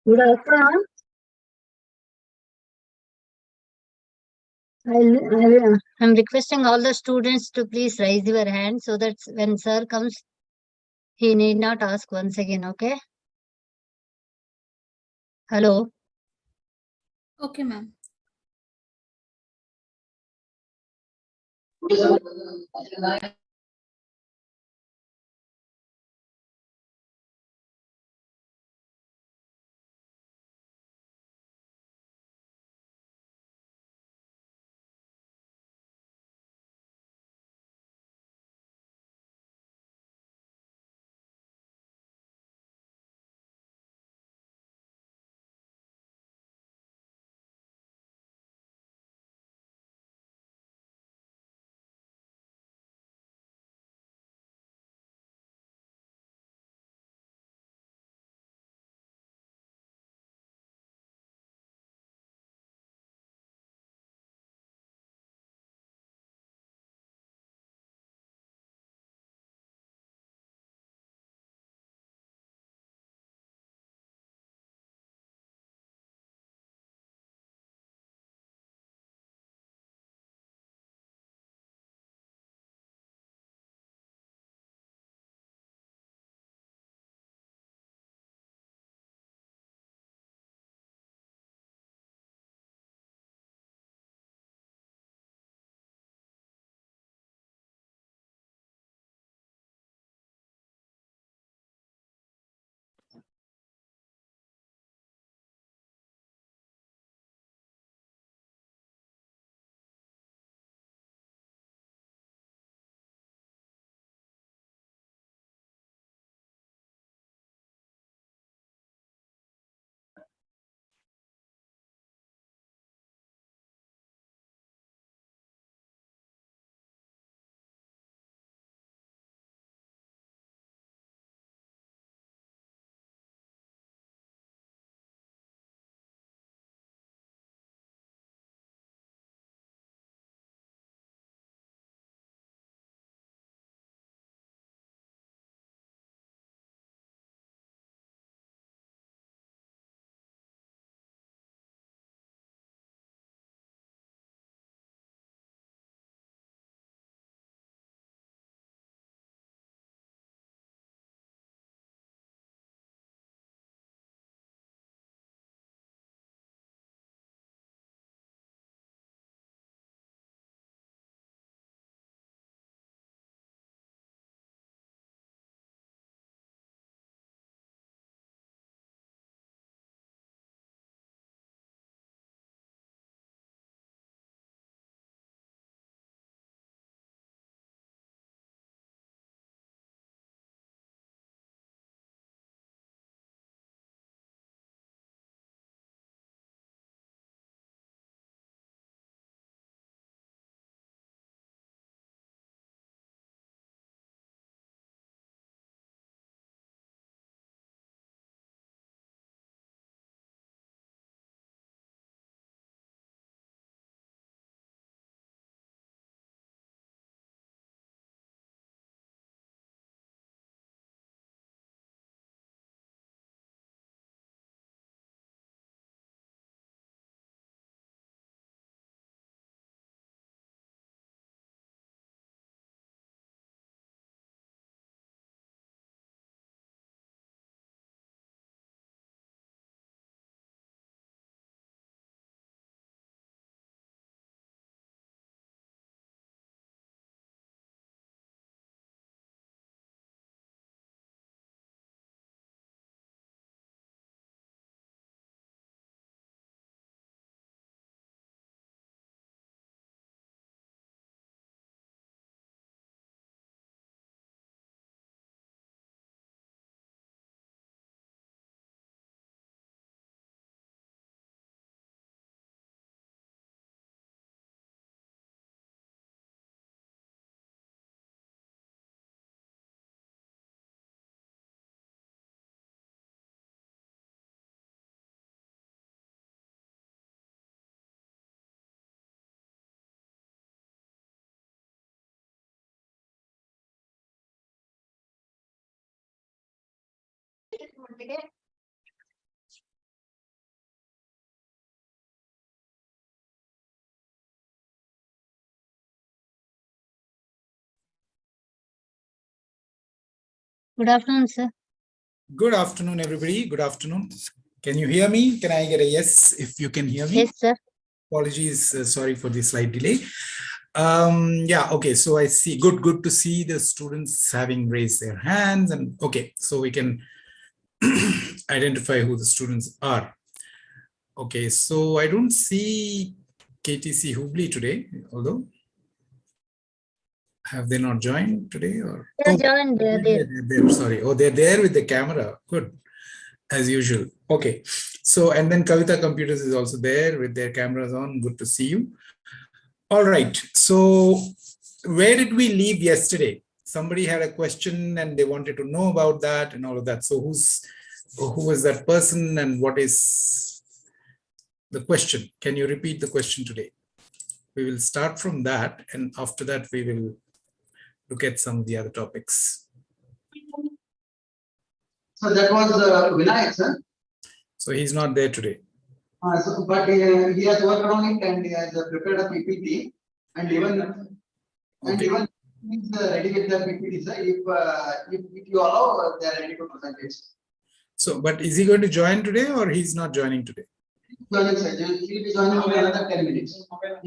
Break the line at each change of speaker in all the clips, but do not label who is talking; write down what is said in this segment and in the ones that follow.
Good afternoon. I'm requesting all the students to please raise your hand so that when sir comes, he need not ask once again, okay? Hello.
Okay, ma'am.
Good afternoon, sir.
Good afternoon, everybody. Good afternoon. Can you hear me? Can I get a yes if you can hear me?
Yes, sir.
Apologies. Sorry for the slight delay. Yeah, okay. So I see. Good to see the students having raised their hands. And okay, so we can identify who the students are. Okay, so I don't see KTC Hubli today, although have they not joined today? Or
They joined.
they're there. Sorry. Oh, they're there with the camera. Good. As usual. Okay. So, and then Kavita Computers is also there with their cameras on. Good to see you. All right. So, where did we leave yesterday? Somebody had a question and they wanted to know about that and all of that. So, who was that person and what is the question? Can you repeat the question today? We will start from that, and after that, we will look at some of the other topics.
So that was Vinayak, sir.
So he's not there today.
But he has worked on it and he has prepared a PPT and even he's ready with the PPT, sir. If you allow, they are ready to present it.
So, but is he going to join today or he's not joining today?
Joining, sir. He will be joining in another 10 minutes.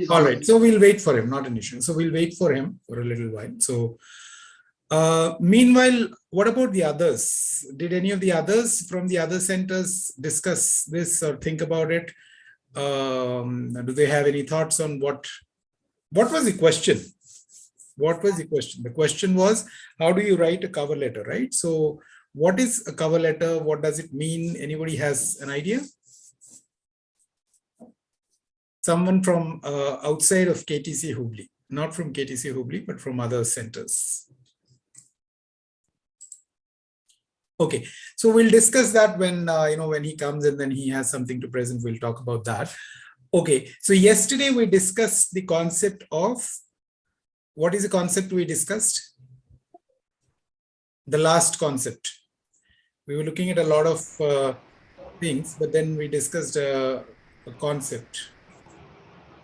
All right. So we'll wait for him, not an issue. So we'll wait for him for a little while. So meanwhile, what about the others? Did any of the others from the other centers discuss this or think about it? Do they have any thoughts on what was the question? What was the question? The question was, how do you write a cover letter, right? So what is a cover letter? What does it mean? Anybody has an idea? Someone from outside of KTC Hubli, not from KTC Hubli, but from other centers. Okay, so we'll discuss that when when he comes and then he has something to present. We'll talk about that. Okay, so yesterday we discussed the concept of, what is the concept we discussed? The last concept. We were looking at a lot of things, but then we discussed a concept.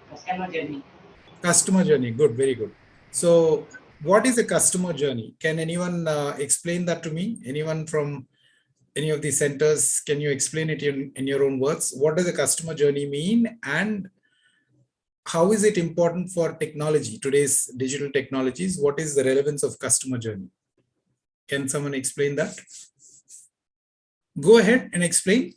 Customer journey.
Customer journey. Good, very good. So what is a customer journey? Can anyone explain that to me? Anyone from any of these centers, can you explain it in your own words? What does a customer journey mean and how is it important for technology, today's digital technologies? What is the relevance of customer journey? Can someone explain that? Go ahead and explain.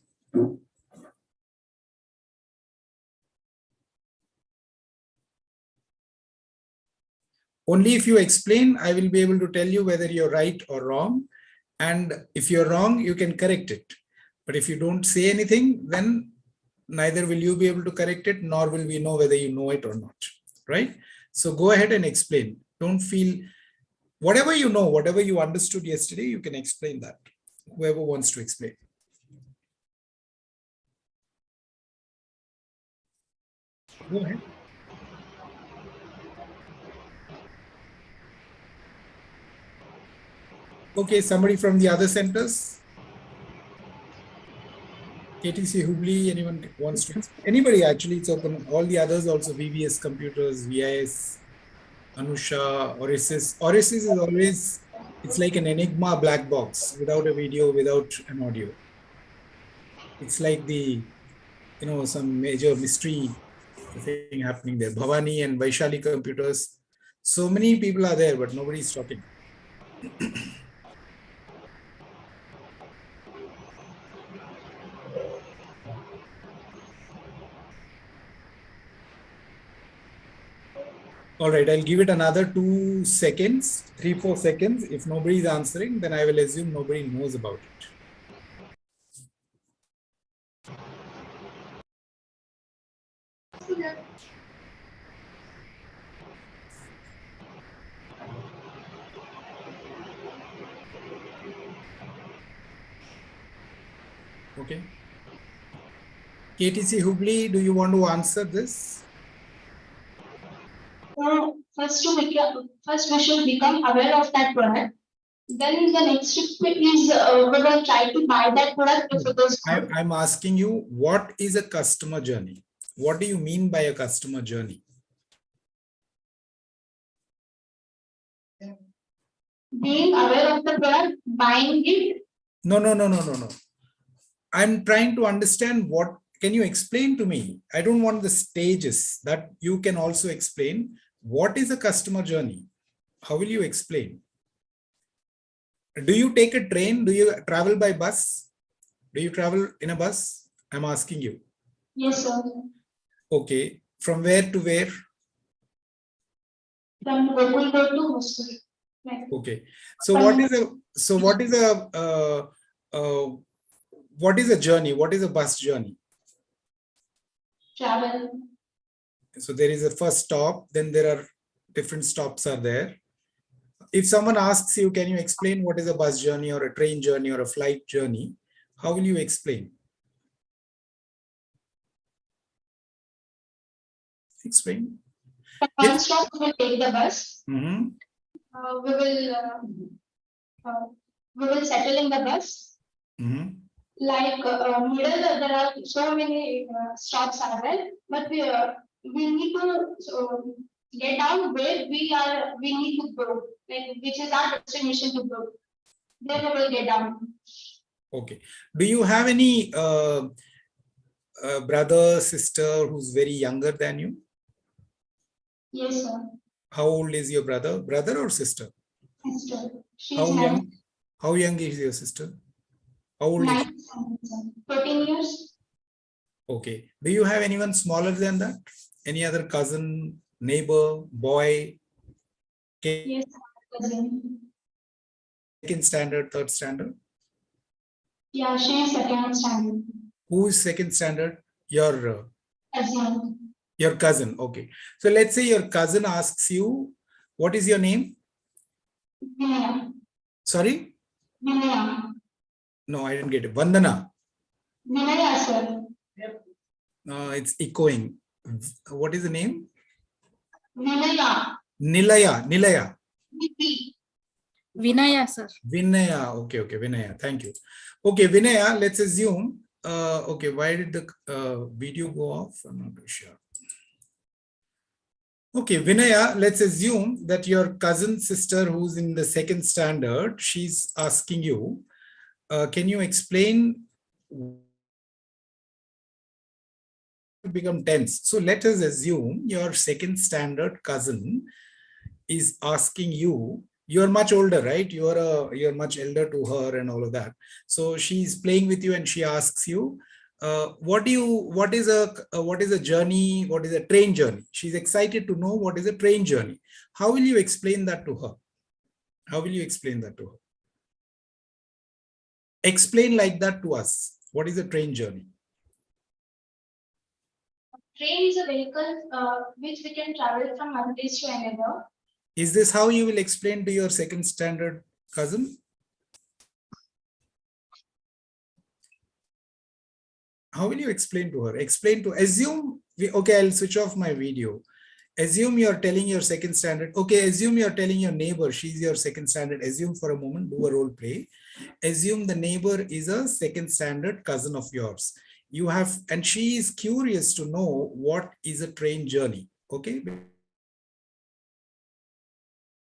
Only if you explain, I will be able to tell you whether you're right or wrong. And if you're wrong, you can correct it. But if you don't say anything, then neither will you be able to correct it, nor will we know whether you know it or not, right? So go ahead and explain. Don't feel, whatever you know, whatever you understood yesterday, you can explain that. Whoever wants to explain. Go ahead. Okay, somebody from the other centers? KTC Hubli, anyone wants to? Anybody actually, it's open. All the others also, VVS Computers, VIS, Anusha, Oasis. Oasis is always, it's like an enigma black box without a video, without an audio. It's like the, some major mystery thing happening there. Bhavani and Vaishali Computers. So many people are there, but nobody's talking. All right, I'll give it another 2 seconds, 3-4 seconds. If nobody is answering, then I will assume nobody knows about it. Okay. KTC Hubli, do you want to answer this?
First we should become aware of that product. Then the next step is we're going to try to buy that product if it is good.
I'm asking you, what is a customer journey? What do you mean by a customer journey?
being aware of the product, buying it.
No. I'm trying to understand what, can you explain to me? I don't want the stages, that you can also explain. What is a customer journey? How will you explain? Do you take a train? Do you travel by bus? Do you travel in a bus? I'm asking you.
Yes, sir.
Okay. From where to where?
From Gokul Road to hostel. Right.
Okay. So what is a journey? What is a bus journey?
Travel.
So there is a first stop, then there are different stops are there. If someone asks you, can you explain what is a bus journey or a train journey or a flight journey? How will you explain? Explain.
One stop we will take the bus.
Mhm.
We will settle in the bus.
Mhm.
Like middle, there are so many stops are there, but we need to get down where we need to go, like which is our destination to go. Then we will get down.
Okay. Do you have any brother, sister who's very younger than you?
Yes, sir.
How old is your brother? Brother or sister?
Sister. She's
How young? How young is your sister? How old is?
14 years.
Okay. Do you have anyone smaller than that? Any other cousin, neighbor, boy?
Yes, cousin.
Second standard, third standard?
Yeah, she is second standard.
Who is second standard?
Cousin.
Your cousin. Okay. So let's say your cousin asks you, what is your name?
Vinaya.
Sorry?
Vinaya.
No, I didn't get it. Vandana.
Vinaya, sir.
It's echoing. What is the name?
Vinaya.
Nilaya.
VP.
Vinaya, sir.
Vinaya. Okay, Vinaya. Thank you. Okay, Vinaya, let's assume. Okay, why did the video go off? I'm not sure. Okay, Vinaya, let's assume that your cousin sister who's in the second standard, she's asking you, can you explain? Become tense. So let us assume your second standard cousin is asking you, you're much older, right? You're much elder to her and all of that. So she's playing with you and she asks you, what is a journey? What is a train journey? She's excited to know what is a train journey. How will you explain that to her? How will you explain that to her? Explain like that to us. What is a train journey?
Train is a vehicle which we can travel from one place to another.
Is this how you will explain to your second standard cousin? How will you explain to her? Okay, I'll switch off my video. Assume you're telling your second standard. Okay, assume you're telling your neighbor, she's your second standard. Assume for a moment, do a role play. Assume the neighbor is a second standard cousin of yours. And she is curious to know what is a train journey. Okay.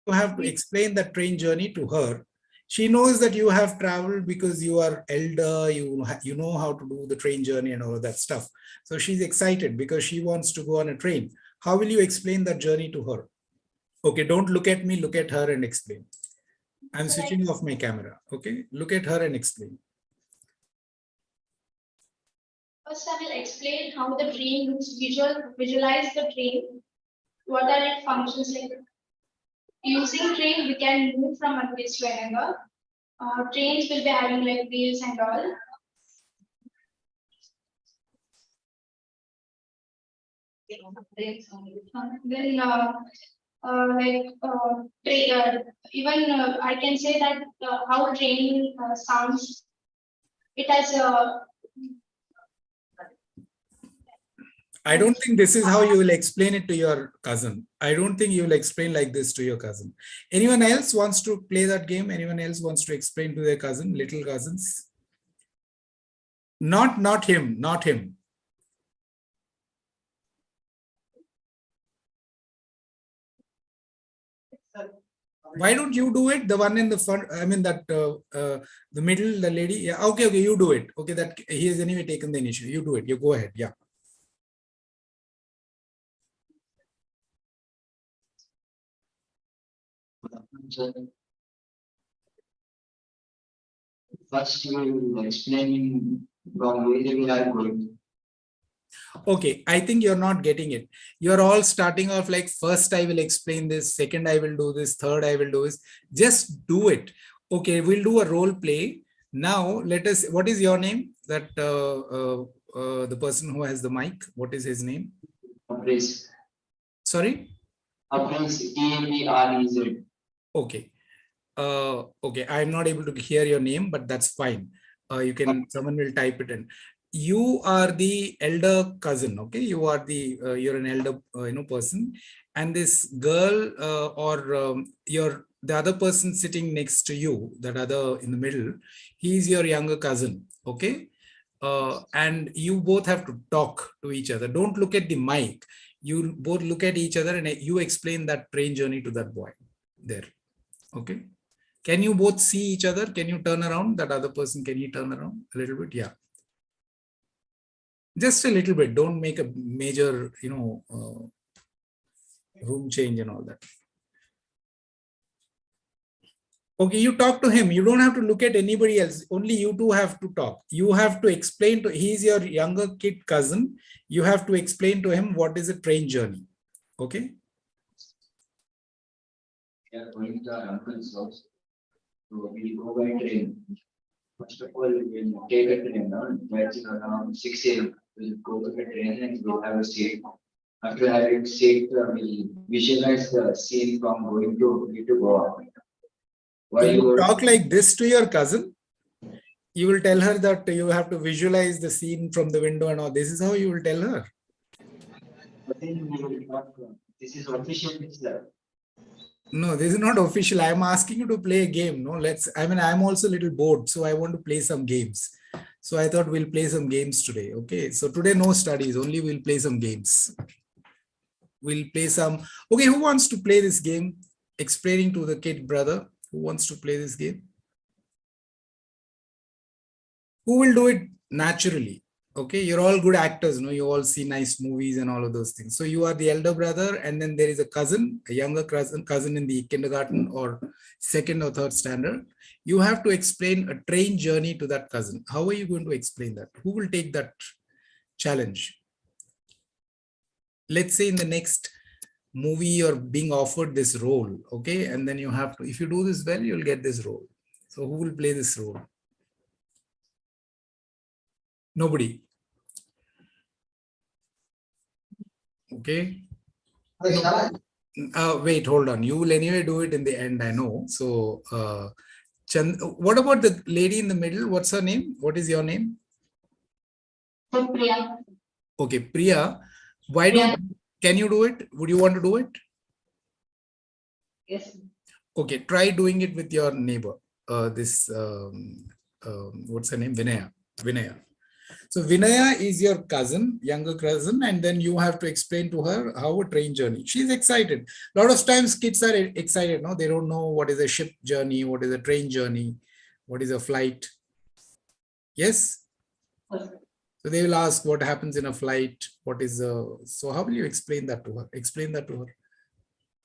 You have to explain that train journey to her. She knows that you have traveled because you are elder, you know how to do the train journey and all of that stuff. So she's excited because she wants to go on a train. How will you explain that journey to her? Okay, don't look at me, look at her and explain. I'm switching off my camera. Okay, look at her and explain.
First, I will explain how the train looks. Visualize the train. What are its functions like? Using train, we can move from one place to another. Trains will be having like wheels and all. Then even I can say that how train sounds. It has
I don't think this is how you will explain it to your cousin. I don't think you will explain like this to your cousin. Anyone else wants to play that game? Anyone else wants to explain to their cousin, little cousins? Not him, not him. Why don't you do it? The one in the front, I mean that the middle, the lady. Yeah, okay, you do it. Okay, that he has anyway taken the initiative. You do it. You go ahead. Yeah.
First, you will explain from where we are going.
Okay, I think you're not getting it. You're all starting off like first I will explain this, second I will do this, third I will do this. Just do it. Okay, we'll do a role play. Now let us, what is your name? That the person who has the mic, what is his name?
Please.
Sorry?
Please, TMEREZ.
Okay. Okay, I'm not able to hear your name, but that's fine. You can, someone will type it in. You are the elder cousin, okay? You are the, you're an elder, person. And this girl or the other person sitting next to you, that other in the middle, he's your younger cousin, okay? And you both have to talk to each other. Don't look at the mic. You both look at each other and you explain that train journey to that boy there, okay? Can you both see each other? Can you turn around? That other person, can he turn around a little bit? Yeah. Just a little bit. Don't make a major, room change and all that. Okay, you talk to him. You don't have to look at anybody else. Only you two have to talk. You have to explain to, he's your younger kid cousin. You have to explain to him what is a train journey. Okay.
We are going to our uncle's house. So we go by train. First of all, we'll take a train that's around 6 a.m. We'll go to the train and we'll have a seat. After having a seat, we'll visualize the scene from going to Goa. While
You
you
talk like this to your cousin. You will tell her that you have to visualize the scene from the window and all. This is how you will tell her.
This is official.
No, this is not official. I'm asking you to play a game. No, I'm also a little bored, so I want to play some games. So I thought we'll play some games today. Okay, so today no studies, only we'll play some games. We'll play some. Okay, who wants to play this game? Explaining to the kid brother. Who wants to play this game? Who will do it naturally? Okay, you're all good actors, no? You all see nice movies and all of those things. So you are the elder brother, and then there is a cousin, a younger cousin in the kindergarten or second or third standard. You have to explain a train journey to that cousin. How are you going to explain that? Who will take that challenge? Let's say in the next movie you're being offered this role, okay? And then you have to, if you do this well, you'll get this role. So who will play this role? Nobody. Okay. Wait, hold on. You will anyway do it in the end, I know. So, what about the lady in the middle? What's her name? What is your name?
Priya.
Okay, Priya. Can you do it? Would you want to do it?
Yes.
Okay, try doing it with your neighbor. What's her name? Vinaya. So Vinaya is your cousin, younger cousin, and then you have to explain to her how a train journey. She's excited. A lot of times kids are excited, no? They don't know what is a ship journey, what is a train journey, what is a flight. Yes?
Okay.
So they will ask what happens in a flight, so how will you explain that to her? Explain that to her.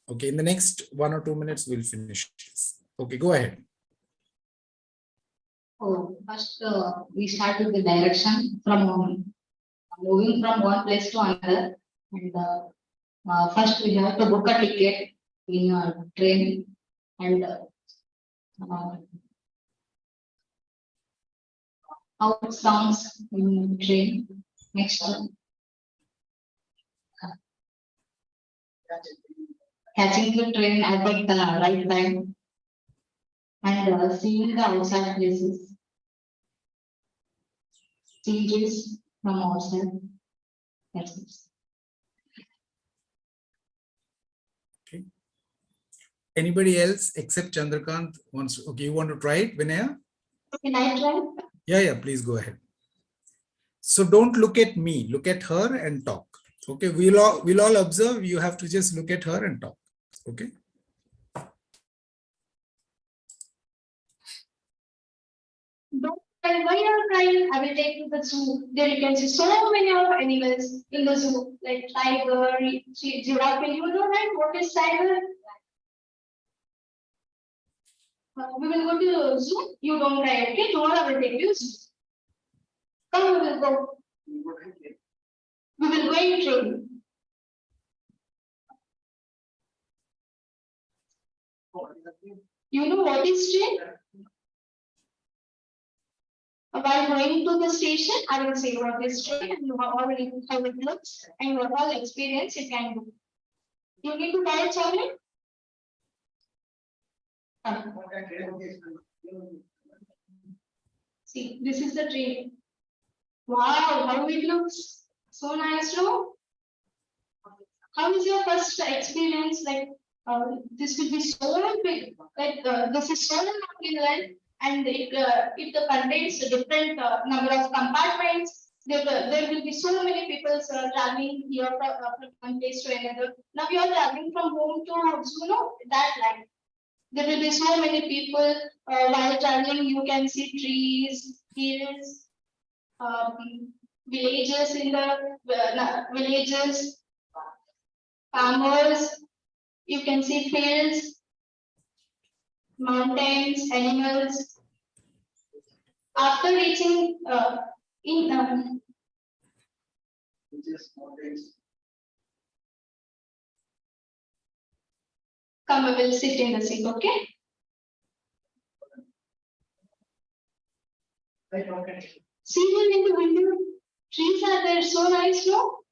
Okay, in the next 1 or 2 minutes, we'll finish this. Okay, go ahead.
Oh, first we start with the direction from moving from one place to another. And first we have to book a ticket in a train and how it sounds in the train. Next, catching the train at the right time and seeing the outside places. Changes from outside. That's it.
Okay. Anybody else except Chandrakant wants? Okay, you want to try it, Vinaya?
Can I try?
Yeah, please go ahead. So don't look at me, look at her and talk. Okay, we'll all observe. You have to just look at her and talk. Okay.
why you are crying? I will take you to the zoo. There you can see so many of animals in the zoo, like tiger, giraffe. You know, right? What is tiger? We will go to the zoo. You don't cry, okay? Tomorrow I will take you zoo. Come, we will go. We will go in train. You know what is train? While going to the station, I will say what is train and how it looks and what all experience you can do. You need to buy a chocolate? See, this is the train. Wow, how it looks. So nice, no? How is your first experience? Like, this will be so big. Like, this is so long in length, and it contains a different number of compartments. There will be so many people traveling here from one place to another. Now you are traveling from home to that line. There will be so many people while traveling. You can see trees, hills, villages in the villages, farmers. You can see fields, mountains, animals. After reaching in come, we will sit in the seat, okay? See them in the window. Trees are there, so nice, no?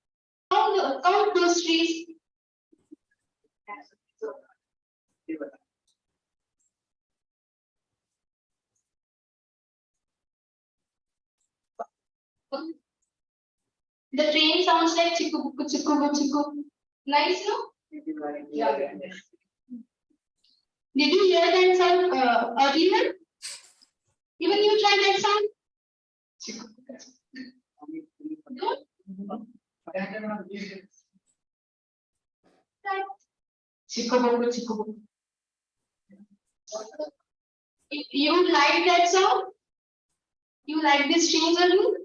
Count those trees. The train sounds like chiku buku chiku buku chiku. Nice, no? Yeah. Did you hear that sound earlier? Even you tried that sound? Good. Chiku buku chiku buku. You like that sound? You like this change earlier?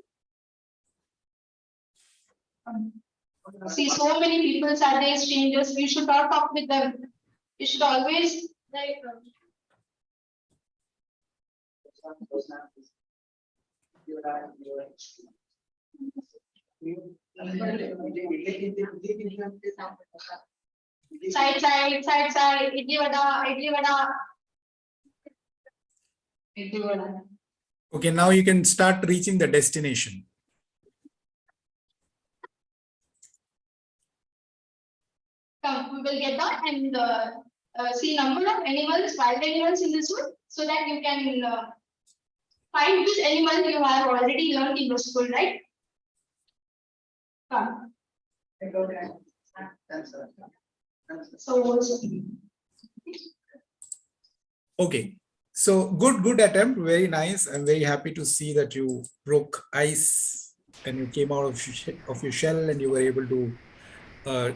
See, so many people are there, strangers. We should not talk with them. You should always like. Side, idli vada, idli vada. Idli vada.
Okay, now you can start reaching the destination.
Come, we will get that and see number of animals, wild animals in the zoo, so that you can find which animal you have already learned in the school, right? Come. So,
Okay, so good attempt, very nice. I'm very happy to see that you broke ice and you came out of your shell and you were able to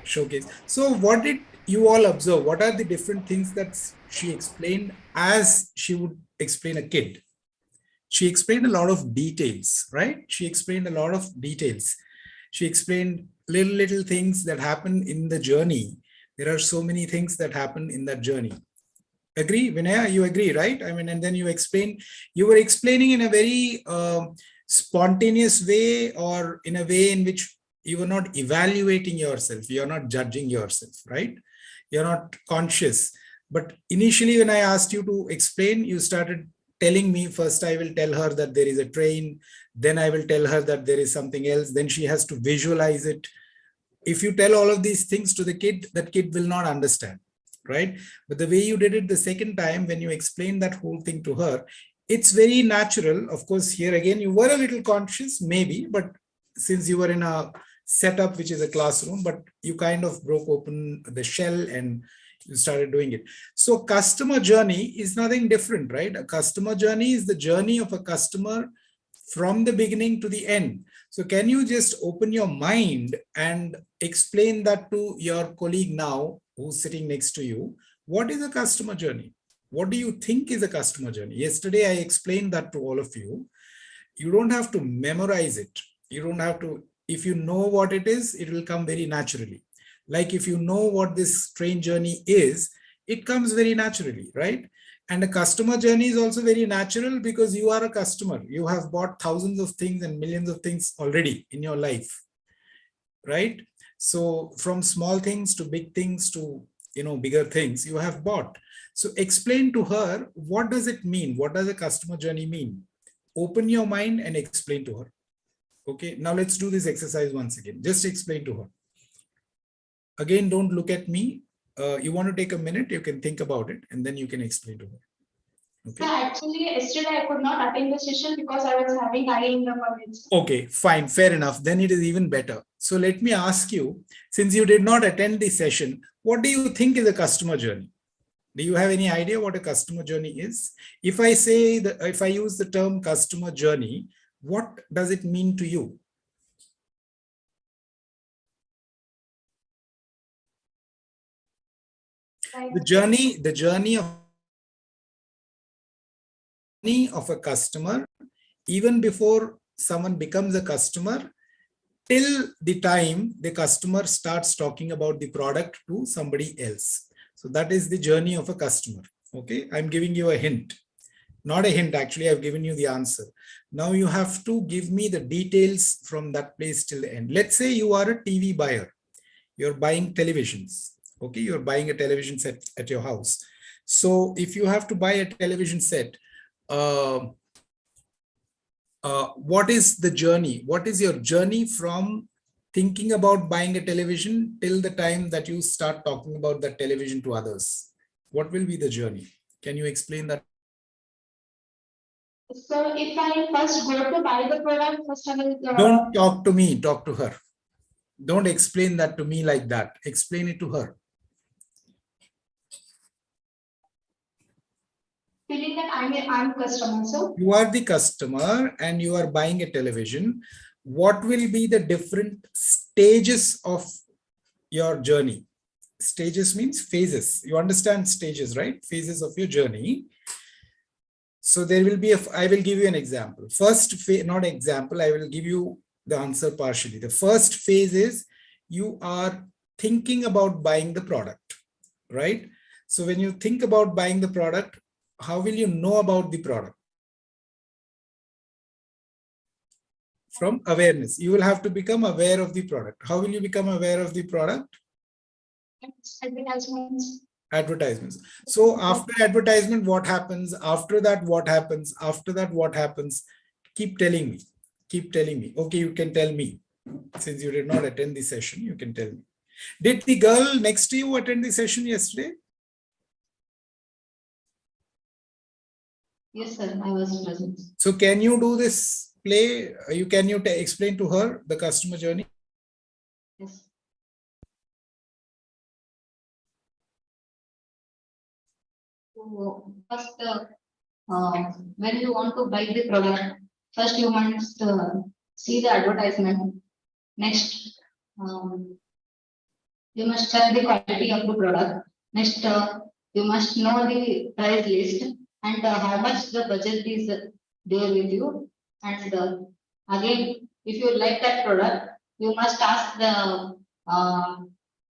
showcase. So what did you all observe? What are the different things that she explained as she would explain a kid? She explained a lot of details, right? She explained a lot of details. She explained little things that happen in the journey. There are so many things that happen in that journey. Agree, Vinaya? You agree, right? I mean, and then you were explaining in a very spontaneous way, or in a way in which you were not evaluating yourself. You're not judging yourself, right? You're not conscious. But initially, when I asked you to explain, you started telling me, first I will tell her that there is a train, then I will tell her that there is something else, then she has to visualize it. If you tell all of these things to the kid, that kid will not understand, right? But the way you did it the second time, when you explained that whole thing to her, it's very natural. Of course, here again, you were a little conscious, maybe, but since you were in a setup, which is a classroom, but you kind of broke open the shell and you started doing it. So customer journey is nothing different, right? A customer journey is the journey of a customer from the beginning to the end. So can you just open your mind and explain that to your colleague now who's sitting next to you? What is a customer journey? What do you think is a customer journey? Yesterday, I explained that to all of you. You don't have to memorize it. You don't have to, if you know what it is, it will come very naturally. Like if you know what this train journey is, it comes very naturally, right? And a customer journey is also very natural because you are a customer. You have bought thousands of things and millions of things already in your life, right? So from small things to big things to, bigger things you have bought. So explain to her, what does it mean? What does a customer journey mean? Open your mind and explain to her. Okay, now let's do this exercise once again. Just explain to her. Again, don't look at me. You want to take a minute, you can think about it and then you can explain to her.
So actually, yesterday I could not attend the session because I was having eye in the college.
Okay, fine, fair enough. Then it is even better. So let me ask you, since you did not attend the session, what do you think is a customer journey? Do you have any idea what a customer journey is? If I say that, if I use the term customer journey, what does it mean to you? The journey of a customer, even before someone becomes a customer, till the time the customer starts talking about the product to somebody else. So that is the journey of a customer. Okay, I'm giving you a hint. Not a hint, actually, I've given you the answer. Now you have to give me the details from that place till the end. Let's say you are a TV buyer. You're buying televisions. Okay, you're buying a television set at your house. So if you have to buy a television set, what is the journey? What is your journey from thinking about buying a television till the time that you start talking about that television to others? What will be the journey? Can you explain that?
So if I first go to buy the product, first I will.
Don't talk to me, talk to her. Don't explain that to me like that. Explain it to her.
Feeling that I'm customer, so.
You are the customer and you are buying a television. What will be the different stages of your journey? Stages means phases. You understand stages, right? Phases of your journey. So there will be I will give you an example. First phase, not example, I will give you the answer partially. The first phase is you are thinking about buying the product, right? So when you think about buying the product, how will you know about the product? From awareness. You will have to become aware of the product. How will you become aware of the product?
Advertisements.
Advertisements. So after advertisement, what happens? After that, what happens? After that, what happens? Keep telling me. Keep telling me. Okay, you can tell me. Since you did not attend the session, you can tell me. Did the girl next to you attend the session yesterday?
Yes, sir, I was present.
So can you do this play? Can you explain to her the customer journey?
Yes. So first, when you want to buy the product, first you must see the advertisement. Next, you must check the quality of the product. Next, you must know the price list and how much the budget is there with you. And again, if you like that product, you must ask the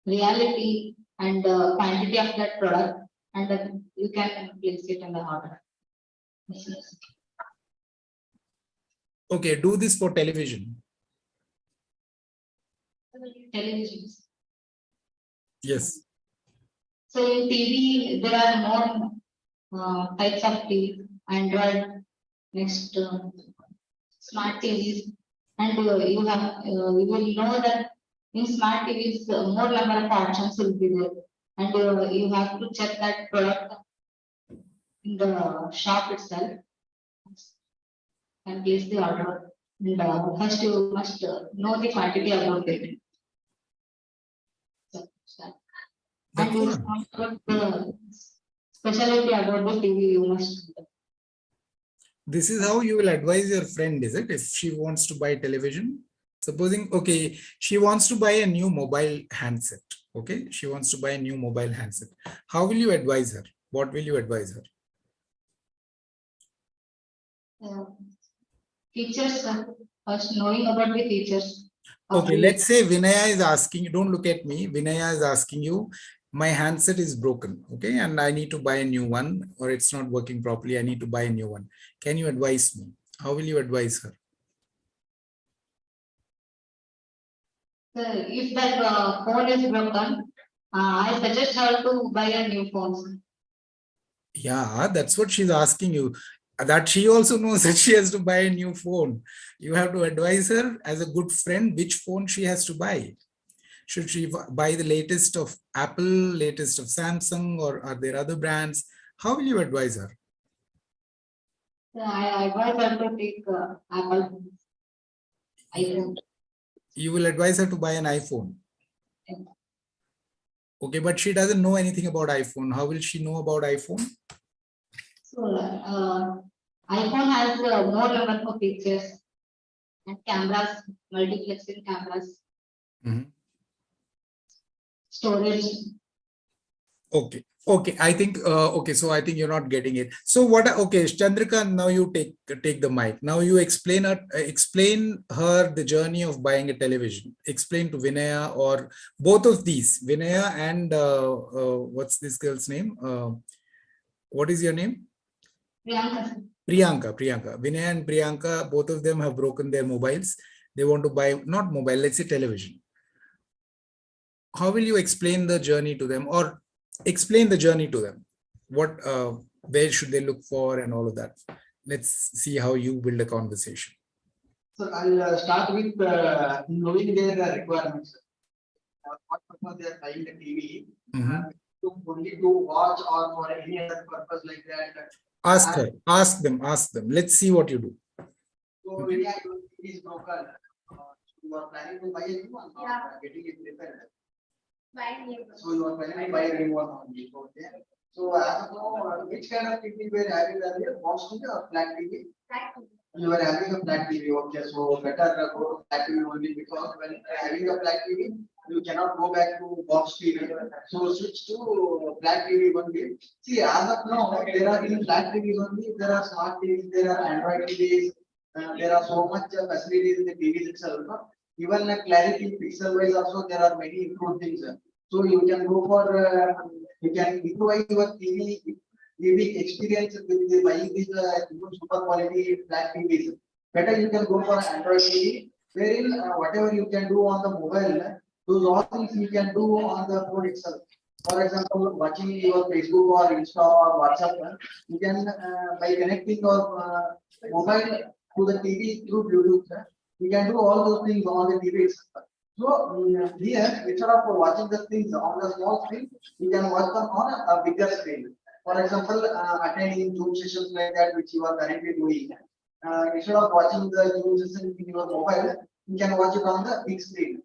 reality and quantity of that product, and you can place it in the order. Yes, yes.
Okay, do this for television.
Televisions.
Yes.
So in TV, there are more types of TV, Android, next smart TVs, and you will know that in smart TVs more number of options will be there, and you have to check that product in the shop itself and place the order. And first you must know the quantity about it. And
That's
you
all.
must know the specialty about the TV you must.
This is how you will advise your friend, is it? If she wants to buy television, supposing, okay, she wants to buy a new mobile handset. Okay, she wants to buy a new mobile handset. How will you advise her? What will you advise her?
Features, sir. First knowing about the features. of
Okay,
the-
let's say Vinaya is asking you, don't look at me. Vinaya is asking you, my handset is broken, okay, and I need to buy a new one, or it's not working properly. I need to buy a new one. Can you advise me? How will you advise her?
Sir, if that phone is broken, I suggest her to buy a new phone, sir.
Yeah, that's what she's asking you. That she also knows that she has to buy a new phone. You have to advise her as a good friend which phone she has to buy. Should she buy the latest of Apple, latest of Samsung, or are there other brands? How will you advise her?
So I advise her to take Apple iPhone.
You will advise her to buy an iPhone.
Yeah.
Okay, but she doesn't know anything about iPhone. How will she know about iPhone?
So iPhone has more number of features and cameras, multiplexing cameras,
Mhm.
storage.
Okay. Okay. I think okay. So I think you're not getting it. So what? Okay, Chandrika. Now you take the mic. Now you explain her the journey of buying a television. Explain to Vinaya or both of these, Vinaya and what's this girl's name? What is your name?
Priyanka, sir.
Priyanka. Vinay and Priyanka, both of them have broken their mobiles. They want to buy, not mobile, let's say television. How will you explain the journey to them, or explain the journey to them? What, where should they look for and all of that? Let's see how you build a conversation.
So I'll start with knowing their requirements. What purpose they are buying the TV,
Mhm.
to only to watch or for any other purpose like that.
Ask her, ask them. Let's see what you do.
So when your TV is broken, you are planning to buy a new one or
Yeah.
getting it repaired.
Buying new.
So you are planning to buy a new one only. Okay. So as of now, which kind of TV were having earlier? Box TV or flat TV? You are having a flat TV, okay, so better go to flat TV only, because when having a flat TV, you cannot go back to box TV. So switch to flat TV only. See, as of now, there are in flat TVs only, there are smart TVs, there are Android TVs, there are so much facilities in the TVs itself. No? Even clarity, pixel wise also, there are many improved things. So you can go for, you can improve your TV. Giving experience with the buying these super quality flat TVs. Better you can go for Android TV, wherein whatever you can do on the mobile, those all things you can do on the phone itself. For example, watching your Facebook or Insta or WhatsApp, you can by connecting your mobile to the TV through Bluetooth, you can do all those things on the TV itself. So here, instead of watching the things on the small screen, you can watch them on a bigger screen. For example, attending Zoom sessions like that, which you are currently doing. Instead of watching the Zoom session in your mobile, you can watch it on the big screen.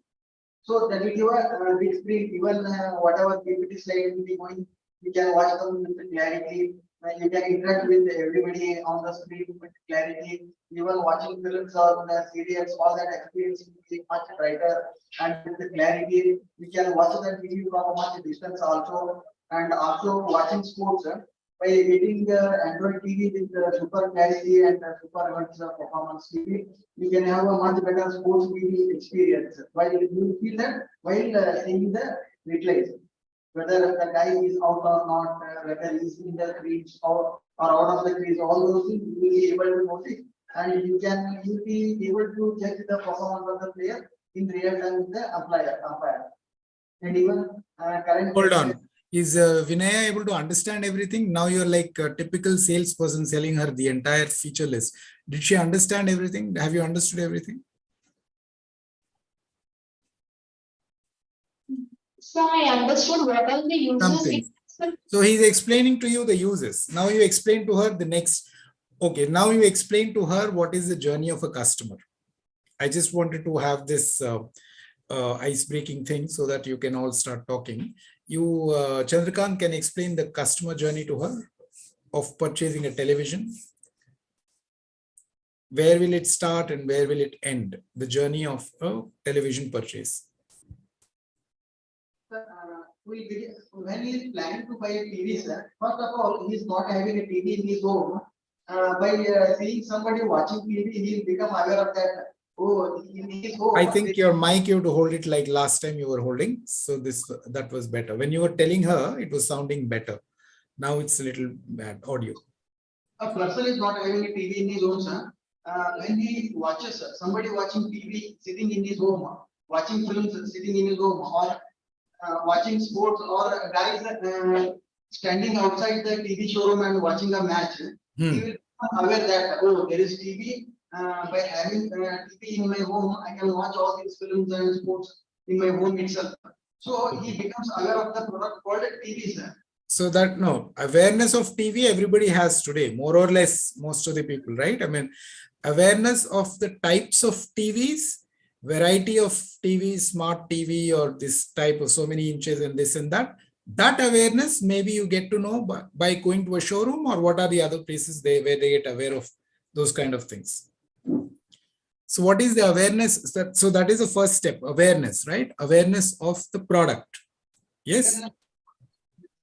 So that will give a big screen, even whatever PPT slide will be going, you can watch them with clarity. You can interact with everybody on the screen with clarity. Even watching films or serials, all that experience will be much brighter and with the clarity. You can watch that video from a much distance also, and also watching sports. By getting the Android TV with super clarity and super hertz performance TV, you can have a much better sports TV experience. While you feel that while seeing the replays, whether the guy is out or not, whether he is in the crease or out of the crease, all those things you will be able to notice, and you will be able to check the performance of the player in real time with the umpire. And even current.
Hold on. Is Vinaya able to understand everything? Now you're like a typical salesperson selling her the entire feature list. Did she understand everything? Have you understood everything?
So I understood what are the uses.
Something. So he's explaining to you the uses. Now you explain to her the next. Okay, now you explain to her what is the journey of a customer. I just wanted to have this ice-breaking thing so that you can all start talking. You, Chandrakant, can explain the customer journey to her of purchasing a television. Where will it start and where will it end? The journey of a television purchase.
When he is planning to buy a TV, sir, first of all, he is not having a TV in his home, by seeing somebody watching TV, he'll become aware of that. Oh, in his home.
I think your mic, you have to hold it like last time you were holding. So that was better. When you were telling her, it was sounding better. Now it's a little bad audio.
A person is not having a TV in his home, sir. When he watches somebody watching TV sitting in his home, watching films sitting in his home, or watching sports, or guys standing outside the TV showroom and watching a match, he will become aware that, oh, there is TV. By having TV in my home, I can watch all these films and sports in my home itself. So he becomes aware of the product called TV, sir.
So that no awareness of TV everybody has today, more or less, most of the people, right? I mean, awareness of the types of TVs, variety of TVs, smart TV, or this type of so many inches and this and that. That awareness, maybe you get to know by going to a showroom, or what are the other places where they get aware of those kind of things. So what is the awareness? So that is the first step, awareness, right? Awareness of the product. Yes.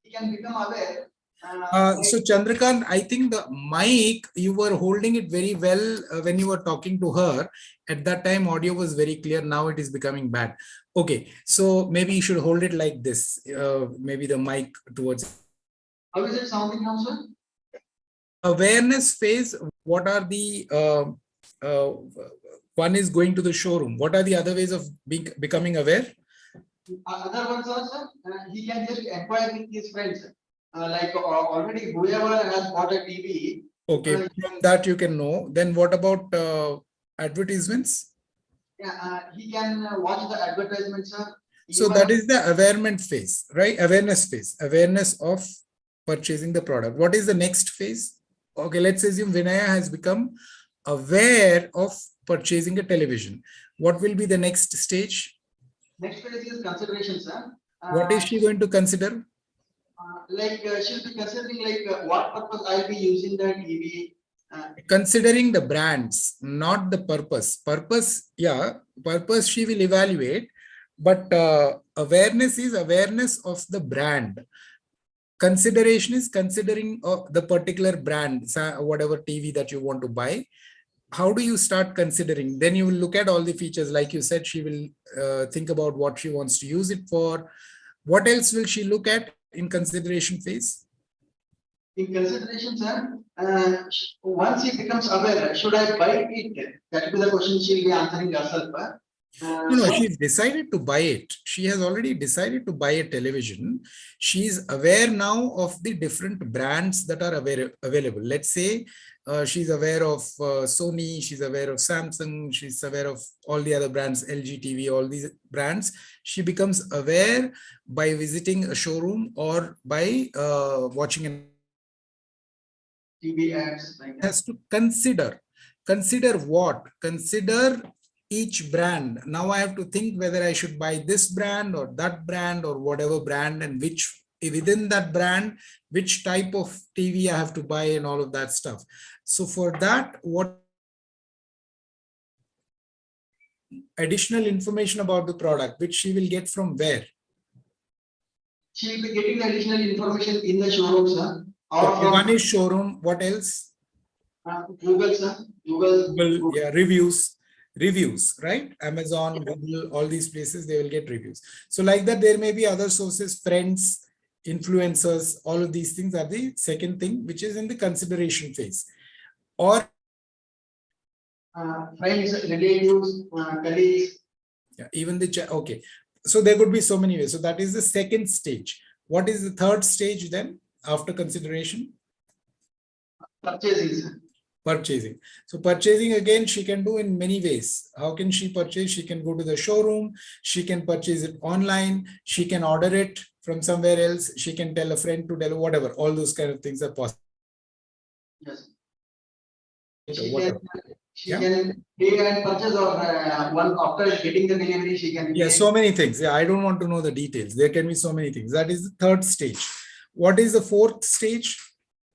He can become aware.
So Chandrakant, I think the mic, you were holding it very well when you were talking to her. At that time, audio was very clear. Now it is becoming bad. Okay, so maybe you should hold it like this. Maybe the mic towards.
How is it sounding now, sir?
Awareness phase. What are the one is going to the showroom. What are the other ways of becoming aware?
Other ones are, sir, he can just inquire with his friends. Like already whoever has bought a TV.
Okay, from that you can know. Then what about advertisements?
Yeah, he can watch the advertisements, sir.
So that is the awareness phase, right? Awareness phase, awareness of purchasing the product. What is the next phase? Okay, let's assume Vinaya has become aware of purchasing a television. What will be the next stage?
Next phase is consideration, sir.
What is she going to consider?
Like she'll be considering like what purpose I'll be using the TV.
Considering the brands, not the purpose. Purpose, yeah, purpose she will evaluate, but awareness is awareness of the brand. Consideration is considering the particular brand, whatever TV that you want to buy. How do you start considering? Then you will look at all the features. Like you said, she will think about what she wants to use it for. What else will she look at in consideration phase?
In consideration, sir, once he becomes aware, should I buy it? That will be the question she'll be answering herself.
No, she's decided to buy it. She has already decided to buy a television. She's aware now of the different brands that are available. Let's say she's aware of Sony, she's aware of Samsung, she's aware of all the other brands, LG TV, all these brands. She becomes aware by visiting a showroom or by watching an
TV ads. Like
has to consider. Consider what? Consider each brand. Now I have to think whether I should buy this brand or that brand or whatever brand, and which within that brand, which type of TV I have to buy and all of that stuff. So for that, what additional information about the product, which she will get from where?
She will be getting additional information in the showroom, sir. Or
Okay, one is showroom. What else?
Google, sir. Google.
Yeah, reviews, right? Amazon, Google, all these places, they will get reviews. So like that, there may be other sources, friends, influencers, all of these things are the second thing, which is in the consideration phase. Or
Friends, relatives, colleagues.
yeah, even the, okay. So there could be so many ways. So that is the second stage. What is the third stage then after consideration?
Purchasing, sir.
Purchasing. So purchasing again, she can do in many ways. How can she purchase? She can go to the showroom. She can purchase it online. She can order it from somewhere else. She can tell a friend to tell whatever. All those kind of things are possible.
Yes.
Whatever.
She can pay and purchase, or one after getting the delivery, she can.
Yeah, so many things. Yeah, I don't want to know the details. There can be so many things. That is the third stage. What is the fourth stage?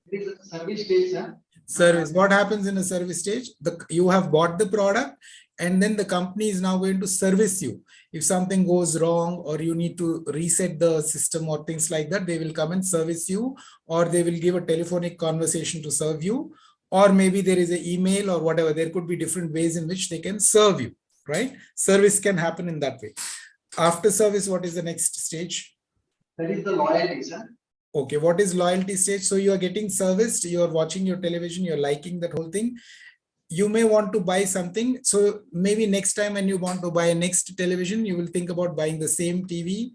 It is a service stage, sir.
Service. What happens in a service stage? You have bought the product, and then the company is now going to service you. If something goes wrong or you need to reset the system or things like that, they will come and service you, or they will give a telephonic conversation to serve you, or maybe there is an email or whatever. There could be different ways in which they can serve you, right? Service can happen in that way. After service, what is the next stage?
That is the loyalty, sir.
Okay, what is loyalty stage? So you are getting serviced, you are watching your television, you're liking that whole thing. You may want to buy something. So maybe next time when you want to buy a next television, you will think about buying the same TV,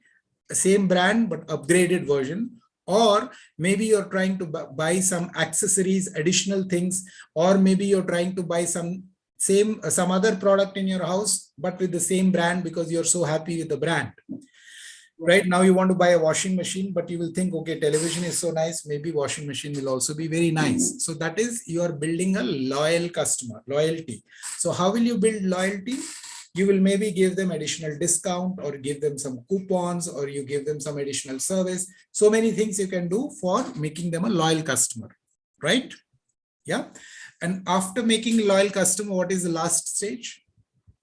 same brand, but upgraded version. Or maybe you're trying to buy some accessories, additional things, or maybe you're trying to buy some other product in your house, but with the same brand because you're so happy with the brand. Right now you want to buy a washing machine, but you will think, okay, television is so nice, maybe washing machine will also be very nice. So that is, you are building a loyal customer, loyalty. So how will you build loyalty? You will maybe give them additional discount, or give them some coupons, or you give them some additional service. So many things you can do for making them a loyal customer, right? Yeah. And after making loyal customer, what is the last stage?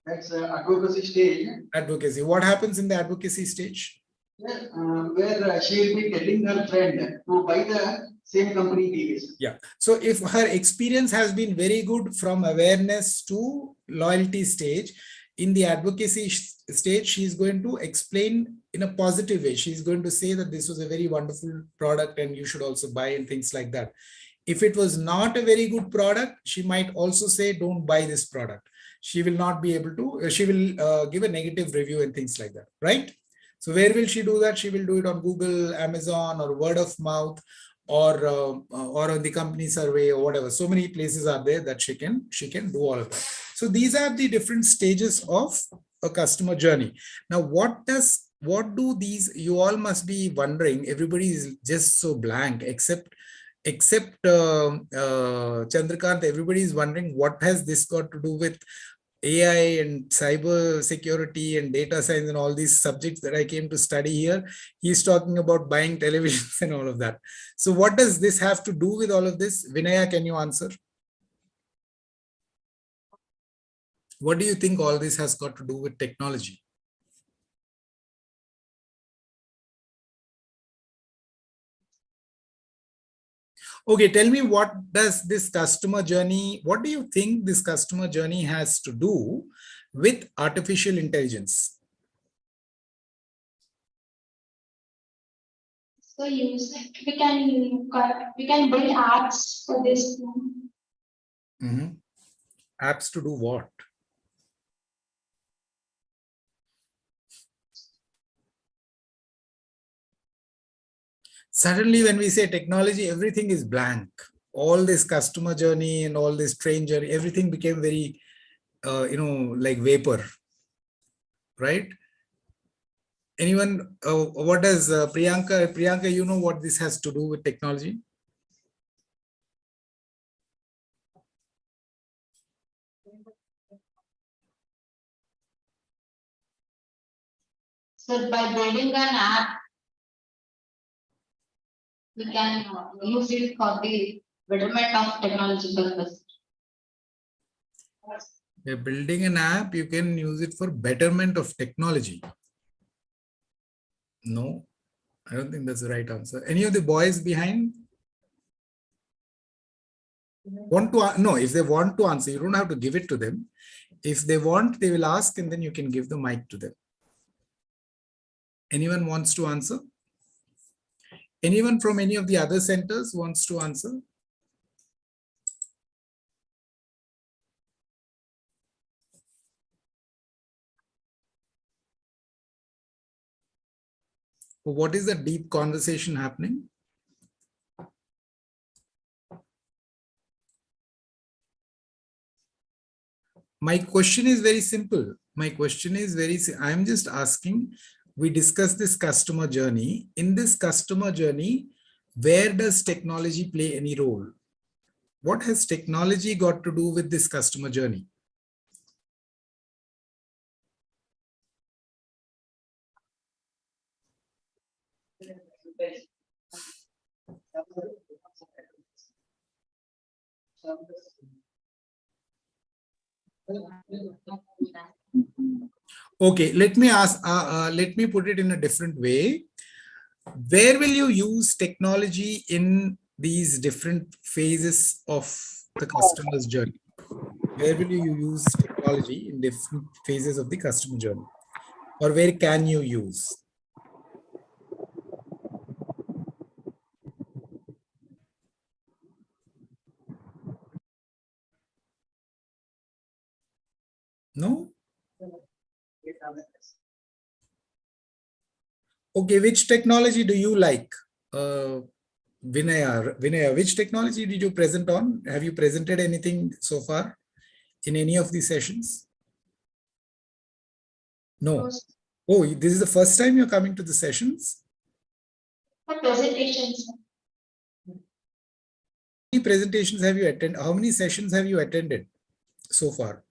That's advocacy stage.
Advocacy. What happens in the advocacy stage?
Where she will be telling her friend to buy the same company TVs.
Yeah. So if her experience has been very good from awareness to loyalty stage, in the advocacy stage, she is going to explain in a positive way. She's going to say that this was a very wonderful product and you should also buy, and things like that. If it was not a very good product, she might also say, don't buy this product. She will not be able to, she will give a negative review and things like that, right? So where will she do that? She will do it on Google, Amazon, or word of mouth, or on the company survey, or whatever. So many places are there that she can do all of that. So these are the different stages of a customer journey. Now, what do these, you all must be wondering, everybody is just so blank, except Chandrakant, everybody is wondering, what has this got to do with AI and cyber security and data science and all these subjects that I came to study here? He's talking about buying televisions and all of that. So what does this have to do with all of this? Vinaya, can you answer? What do you think all this has got to do with technology? Okay, tell me, what does this customer journey, what do you think this customer journey has to do with artificial intelligence?
So we can build apps for this.
Apps to do what? Suddenly, when we say technology, everything is blank. All this customer journey and all this train journey, everything became very, like vapor, right? Anyone, what does Priyanka, you know what this has to do with technology?
So by building an app, we can use it for the betterment of technology purpose.
By building an app, you can use it for betterment of technology. No, I don't think that's the right answer. Any of the boys behind? Want to? No, if they want to answer, you don't have to give it to them. If they want, they will ask, and then you can give the mic to them. Anyone wants to answer? Anyone from any of the other centers wants to answer? What is the deep conversation happening? My question is very simple. I'm just asking, we discussed this customer journey. In this customer journey, where does technology play any role? What has technology got to do with this customer journey? Okay, let me put it in a different way. Where will you use technology in these different phases of the customer's journey? Where will you use technology in different phases of the customer journey? Or where can you use? No? Okay, which technology do you like? Vinaya, which technology did you present on? Have you presented anything so far in any of these sessions? No. Oh, this is the first time you're coming to the sessions?
For presentations.
How many presentations have you attended? How many sessions have you attended so far?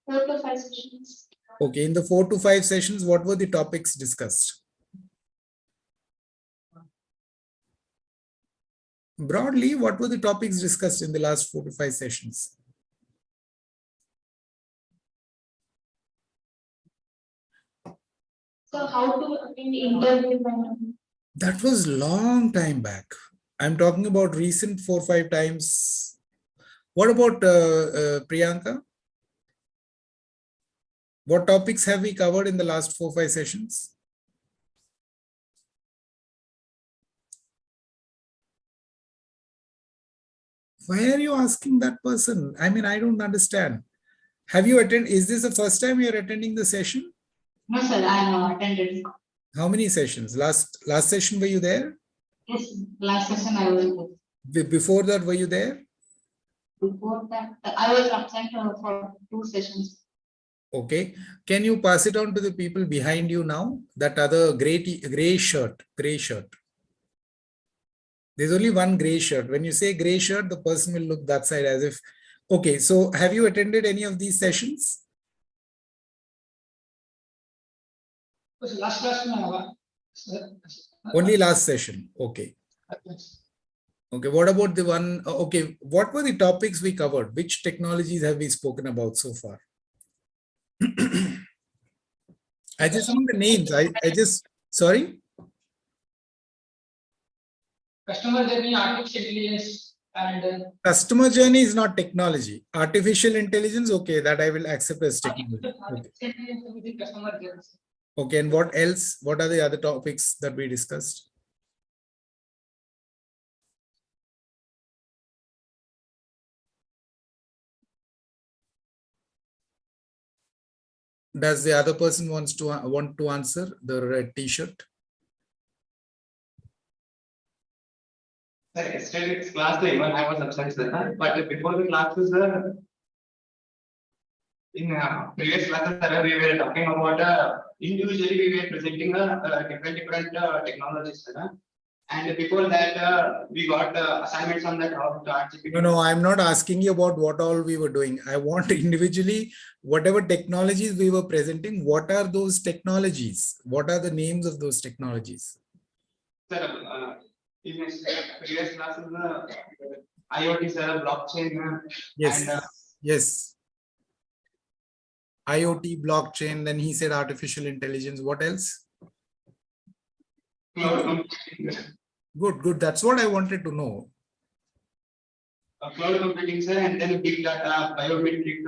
4 to 5 sessions.
Okay, in the 4 to 5 sessions, what were the topics discussed? Broadly, what were the topics discussed in the last 4 to 5 sessions?
So how to attend interview?
That was long time back. I'm talking about recent 4-5 times. What about Priyanka? What topics have we covered in the last 4-5 sessions? Why are you asking that person? I mean, I don't understand. Have you attended? Is this the first time you're attending the session?
No, sir, I have attended.
How many sessions? Last session, were you there?
Yes, last session I was there.
Before that, were you there?
Before that, I was absent for 2 sessions.
Okay. Can you pass it on to the people behind you now? That other gray shirt. There's only one gray shirt. When you say gray shirt, the person will look that side as if, okay. So have you attended any of these sessions?
Last class,
Only last session. Okay. Okay. What about the one? Okay. What were the topics we covered? Which technologies have we spoken about so far? I just want the names. Sorry.
customer journey, artificial intelligence, and
Customer journey is not technology. Artificial intelligence, okay, that I will accept as technology. Okay.
customer journey.
Okay, and what else? What are the other topics that we discussed? Does the other person want to answer? The red t-shirt.
Sir, yesterday's class, even I was absent, sir. But before the classes, in previous classes, sir, we were talking about individually we were presenting different technologies, sir. And before that, we got assignments on that how to RGB.
No, I'm not asking you about what all we were doing. I want individually, whatever technologies we were presenting, what are those technologies? What are the names of those technologies?
Sir, in previous classes, IoT, sir, blockchain.
Yes.
And,
yes. IoT, blockchain, then he said artificial intelligence. What else?
cloud computing.
Good. That's what I wanted to know.
Cloud computing, sir, and then big data, biometric,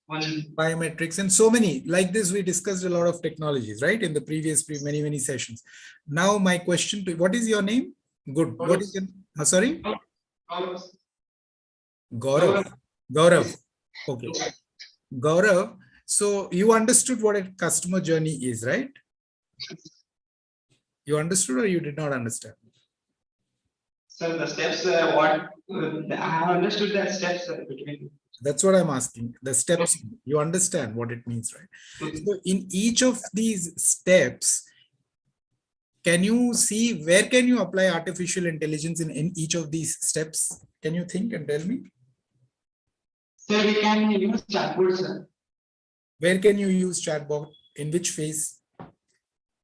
one.
Biometrics and so many. Like this, we discussed a lot of technologies, right? In the previous many sessions. Now my question to what is your name? Good. What is your, sorry? Gaurav. Gaurav. Okay. Gaurav. So you understood what a customer journey is, right? You understood or you did not understand?
So the steps, what I have understood the steps between.
That's what I'm asking. The steps, you understand what it means, right? So in each of these steps, can you see where can you apply artificial intelligence in each of these steps? Can you think and tell me?
So we can use chatbot, sir.
Where can you use chatbot? In which phase?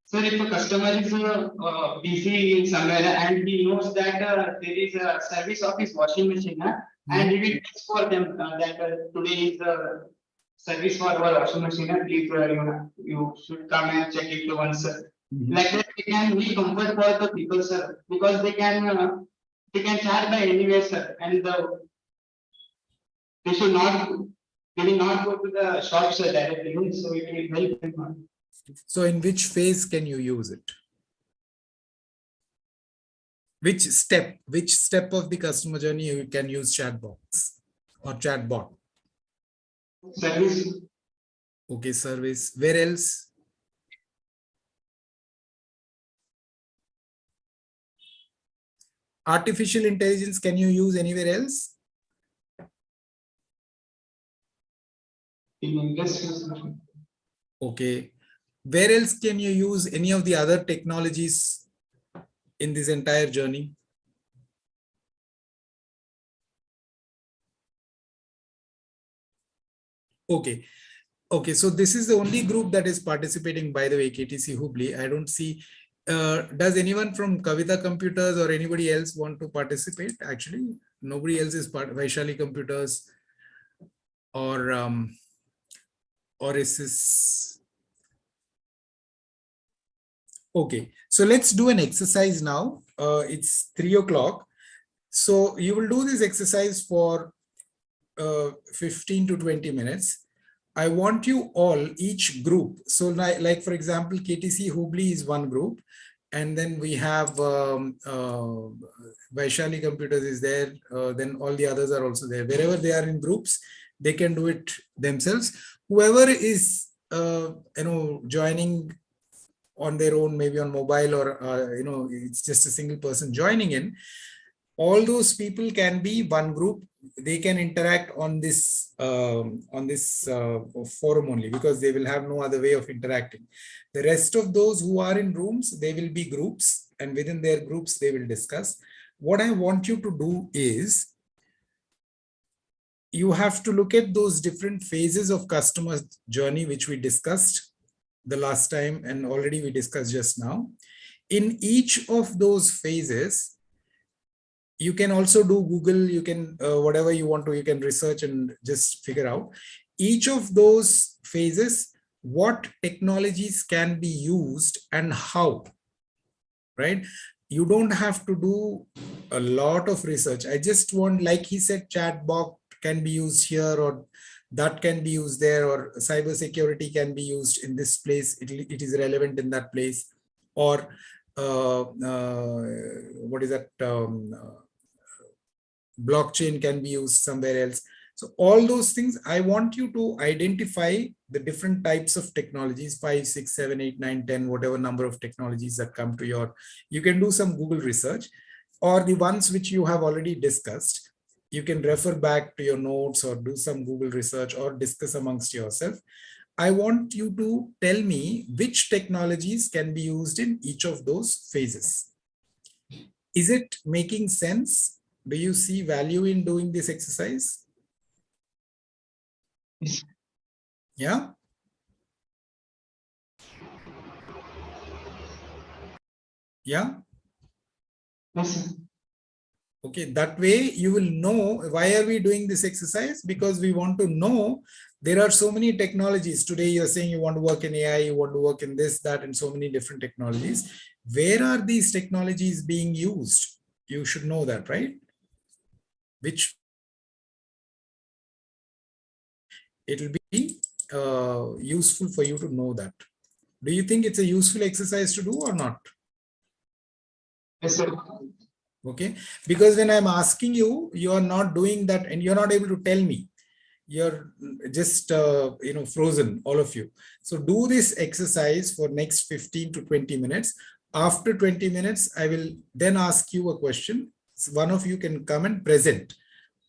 So if a customer is busy somewhere and he knows that there is a service of his washing machine, and he will ask for them that today is the service for our washing machine, please you should come and check it once. Like that, we can be comfort for the people, sir, because they can he can chat by anywhere, sir, and they should not, they will not go to the shops directly, so it will help him.
So in which phase can you use it? Which step of the customer journey you can use chat box or chatbot?
Service,
Okay, service. Where else? Artificial intelligence, can you use anywhere else?
in industries.
Okay. Where else can you use any of the other technologies in this entire journey? Okay. Okay, so this is the only group that is participating, by the way, KTC Hubli. I don't see, does anyone from Kavita Computers or anybody else want to participate? Actually, nobody else is part, Vaishali Computers or is this? Okay, so let's do an exercise now. It's 3 o'clock. So you will do this exercise for 15 to 20 minutes. I want you all, each group. So like for example, KTC Hubli is one group. And then we have Vaishali Computers is there. Then all the others are also there. Wherever they are in groups, they can do it themselves. Whoever is, joining on their own, maybe on mobile or, it's just a single person joining in. All those people can be one group. They can interact on this forum only, because they will have no other way of interacting. The rest of those who are in rooms, they will be groups, and within their groups they will discuss. What I want you to do is, you have to look at those different phases of customer journey which we discussed the last time and already we discussed just now. In each of those phases, you can also do Google, you can whatever you want to, you can research and just figure out each of those phases, what technologies can be used and how, right? You don't have to do a lot of research. I just want, like he said, chatbot can be used here, or that can be used there, or cybersecurity can be used in this place. It is relevant in that place, or what is that? Blockchain can be used somewhere else. So all those things, I want you to identify the different types of technologies, 5, 6, 7, 8, 9, 10, whatever number of technologies that come to your, you can do some Google research, or the ones which you have already discussed. You can refer back to your notes or do some Google research or discuss amongst yourself. I want you to tell me which technologies can be used in each of those phases. Is it making sense? Do you see value in doing this exercise? Yeah? Yeah?
Yes, sir.
Okay, that way you will know why are we doing this exercise, because we want to know there are so many technologies. Today you're saying you want to work in AI, you want to work in this, that, and so many different technologies. Where are these technologies being used? You should know that, right? Which it will be useful for you to know that. Do you think it's a useful exercise to do or not?
Yes, sir.
Okay, because when I'm asking you, you are not doing that and you're not able to tell me. You're just frozen, all of you. So do this exercise for next 15 to 20 minutes. After 20 minutes, I will then ask you a question. So one of you can come and present.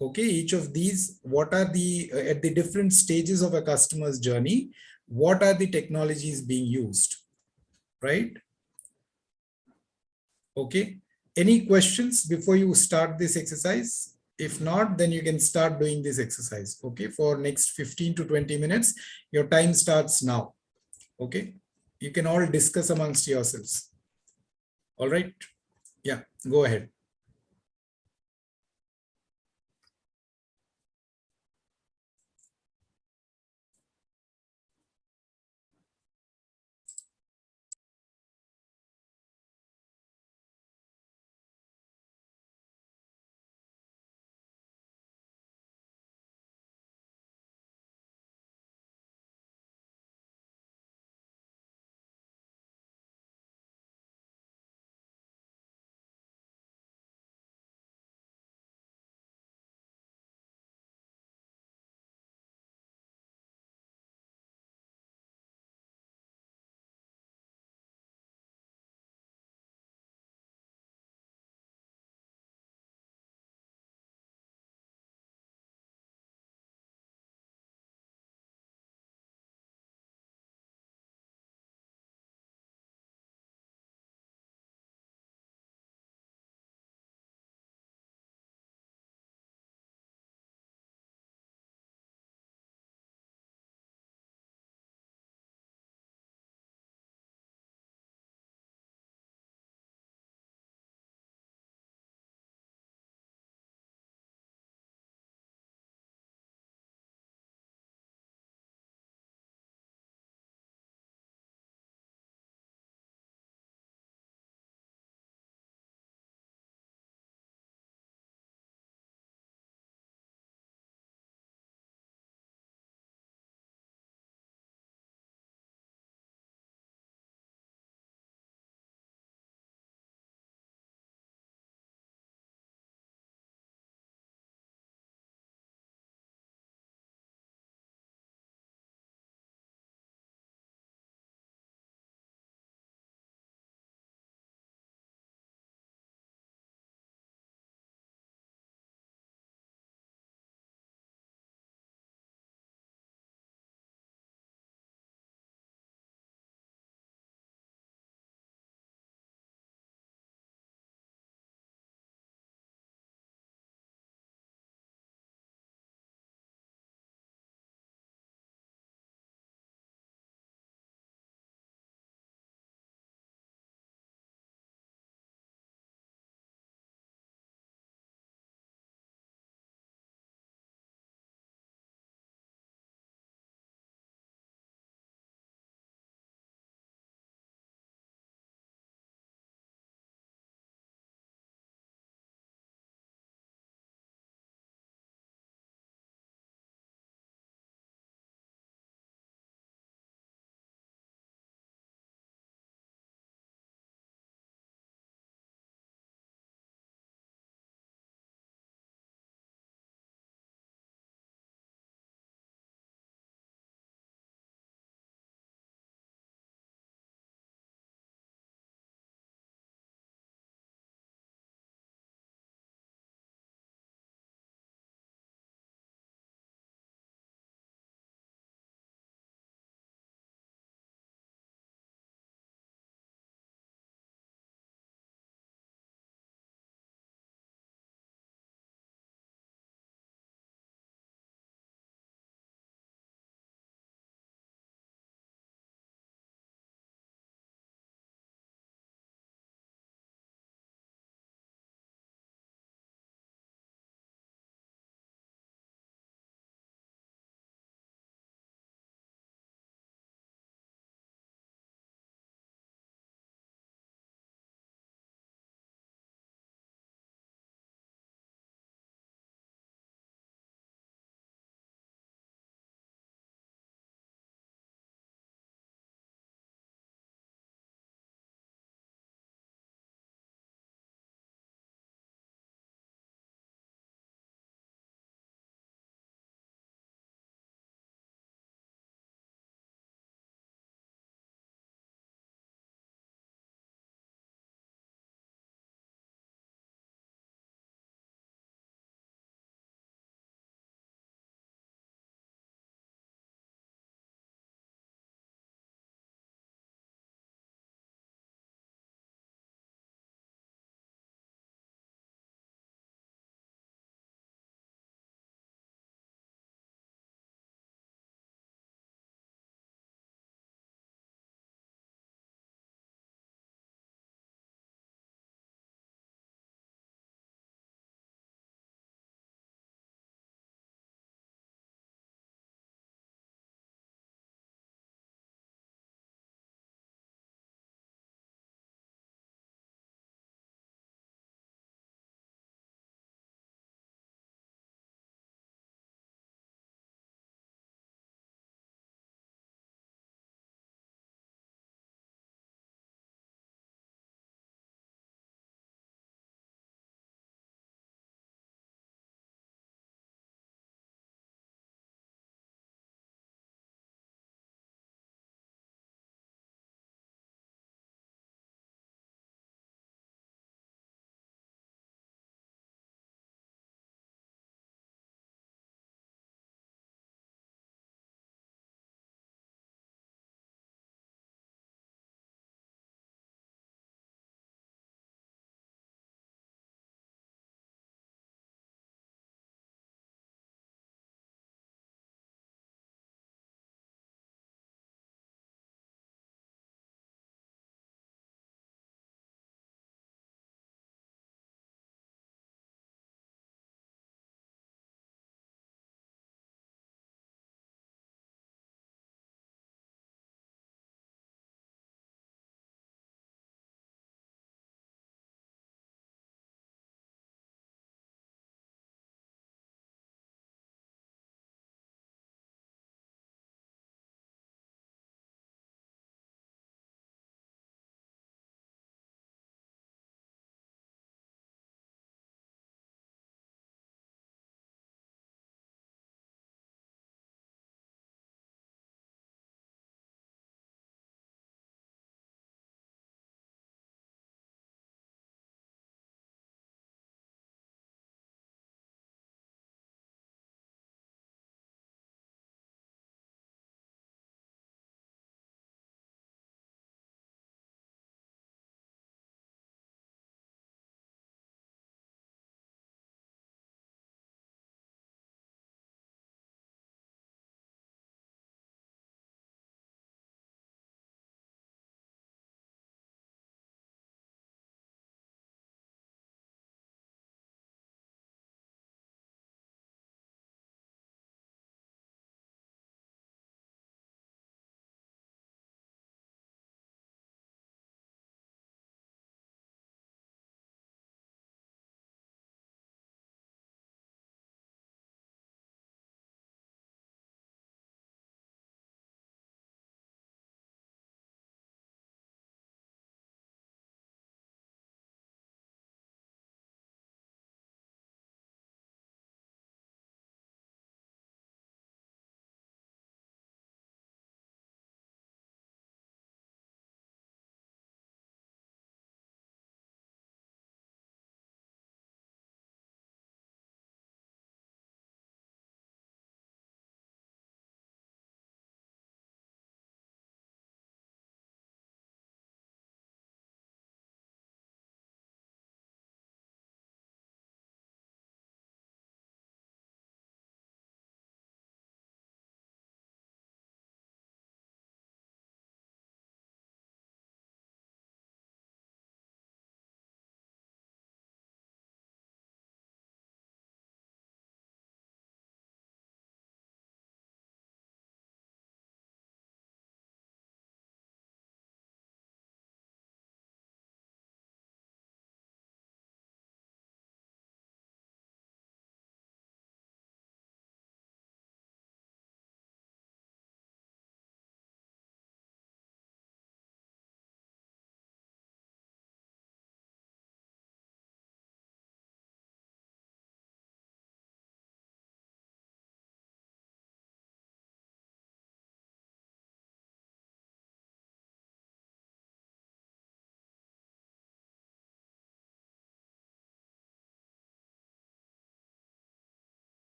Okay, each of these, what are the at the different stages of a customer's journey, what are the technologies being used, right? Okay, any questions before you start this exercise? If not, then you can start doing this exercise. Okay, for next 15 to 20 minutes, your time starts now. Okay, you can all discuss amongst yourselves. All right, yeah, go ahead.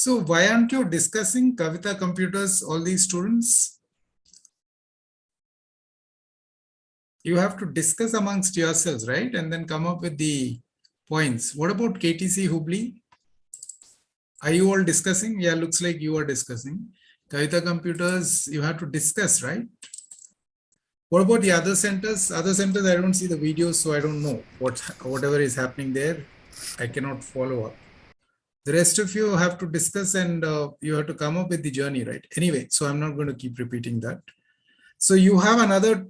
So why aren't you discussing Kavita computers, all these students? You have to discuss amongst yourselves, right? And then come up with the points. What about KTC Hubli? Are you all discussing? Yeah, looks like you are discussing. Kavita computers, you have to discuss, right? What about the other centers? Other centers, I don't see the videos, so I don't know whatever is happening there. I cannot follow up. The rest of you have to discuss and you have to come up with the journey, right? Anyway, so I'm not going to keep repeating that. So you have another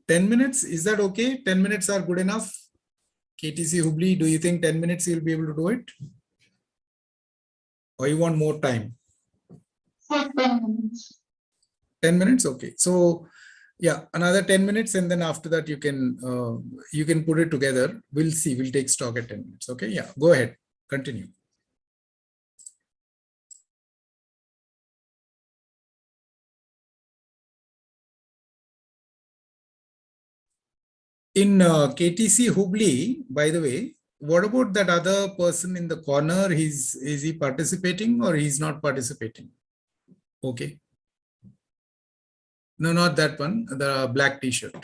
10 minutes. Is that okay? 10 minutes are good enough. KTC Hubli, do you think 10 minutes you'll be able to do it? Or you want more time? 10 minutes? Okay. So yeah, another 10 minutes and then after that you can put it together. We'll see. We'll take stock at 10 minutes. Okay. Yeah, go ahead. Continue. In KTC Hubli, by the way, what about that other person in the corner? Is he participating or he's not participating? Okay. No, not that one, the black t-shirt.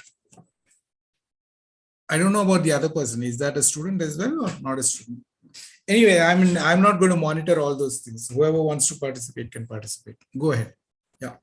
I don't know about the other person. Is that a student as well or not a student? Anyway, I'm not going to monitor all those things. Whoever wants to participate can participate. Go ahead. Yeah.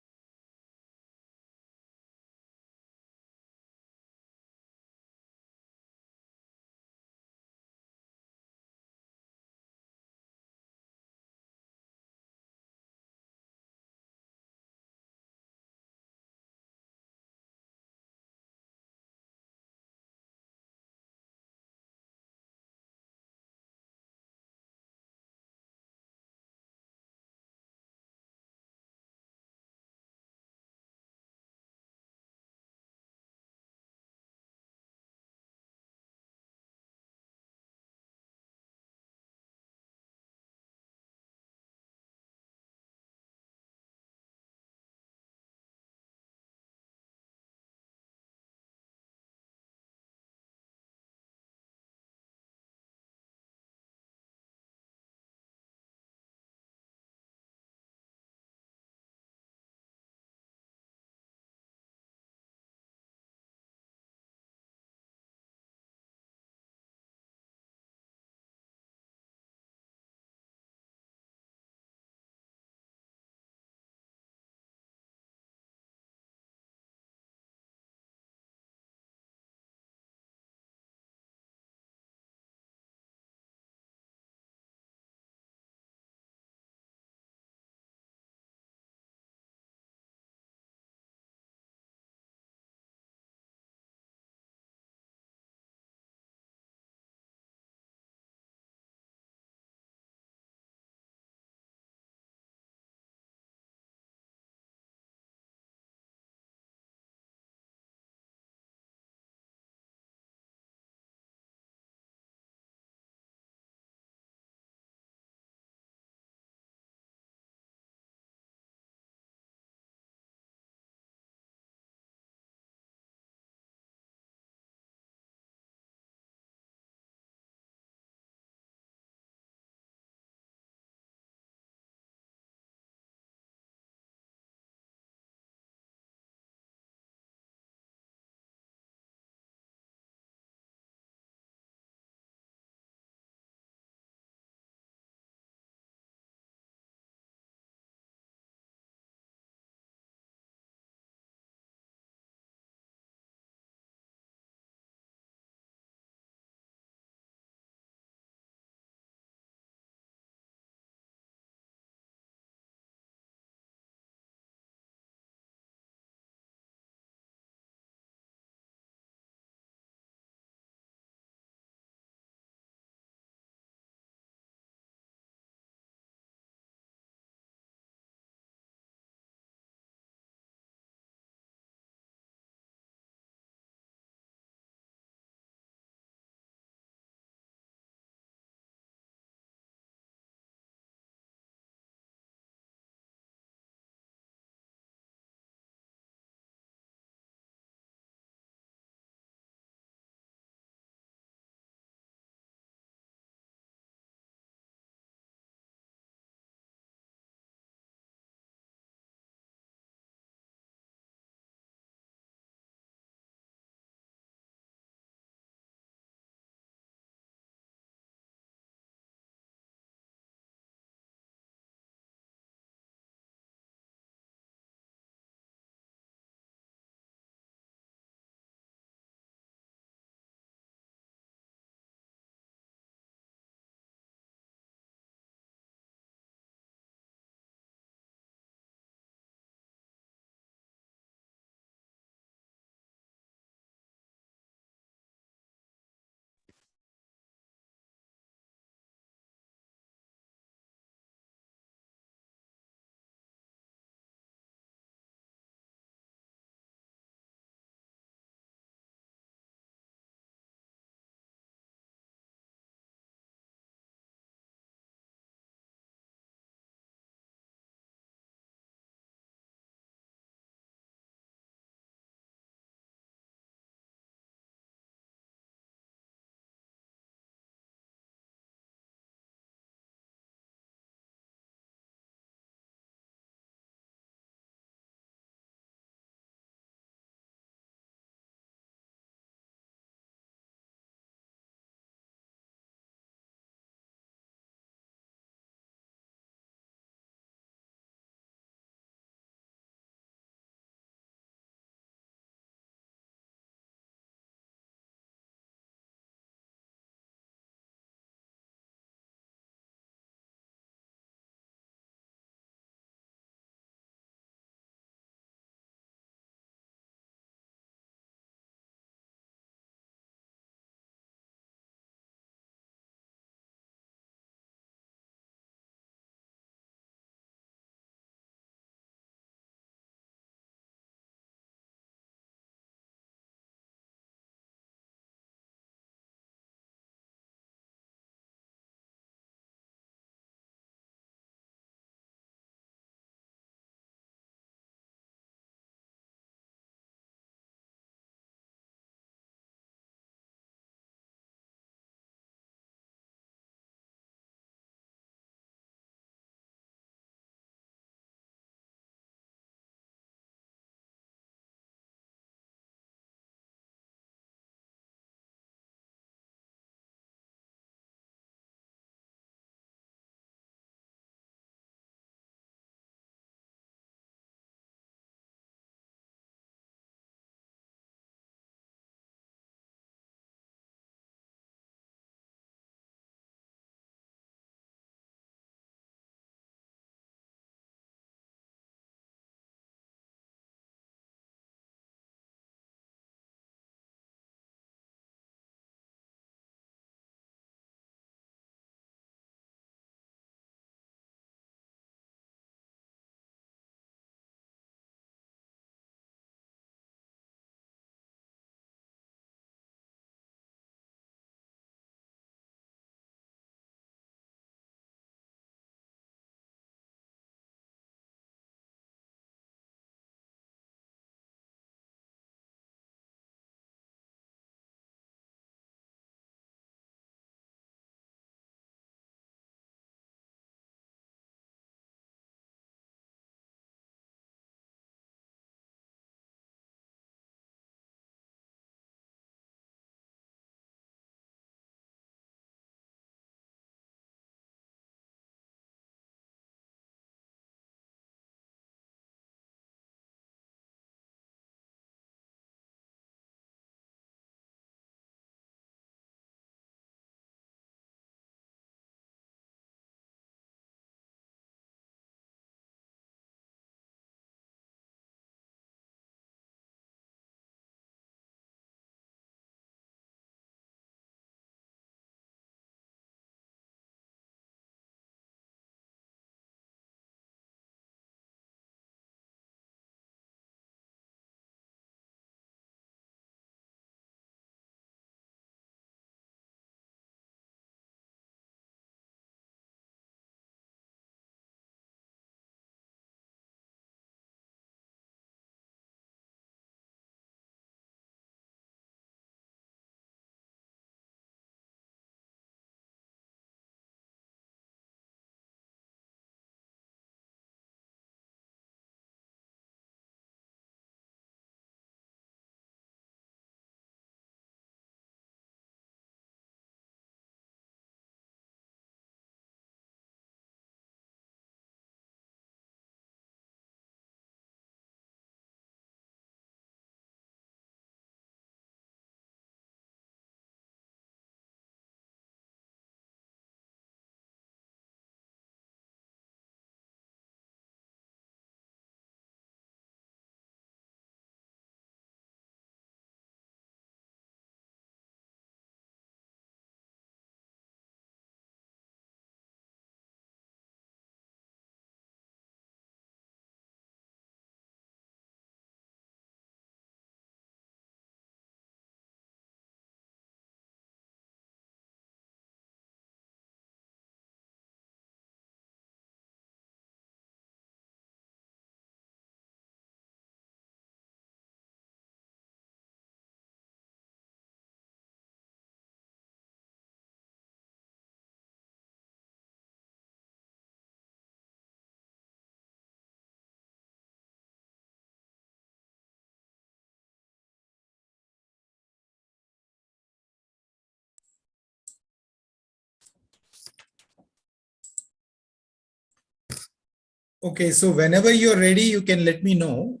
Okay, so whenever you're ready, you can let me know.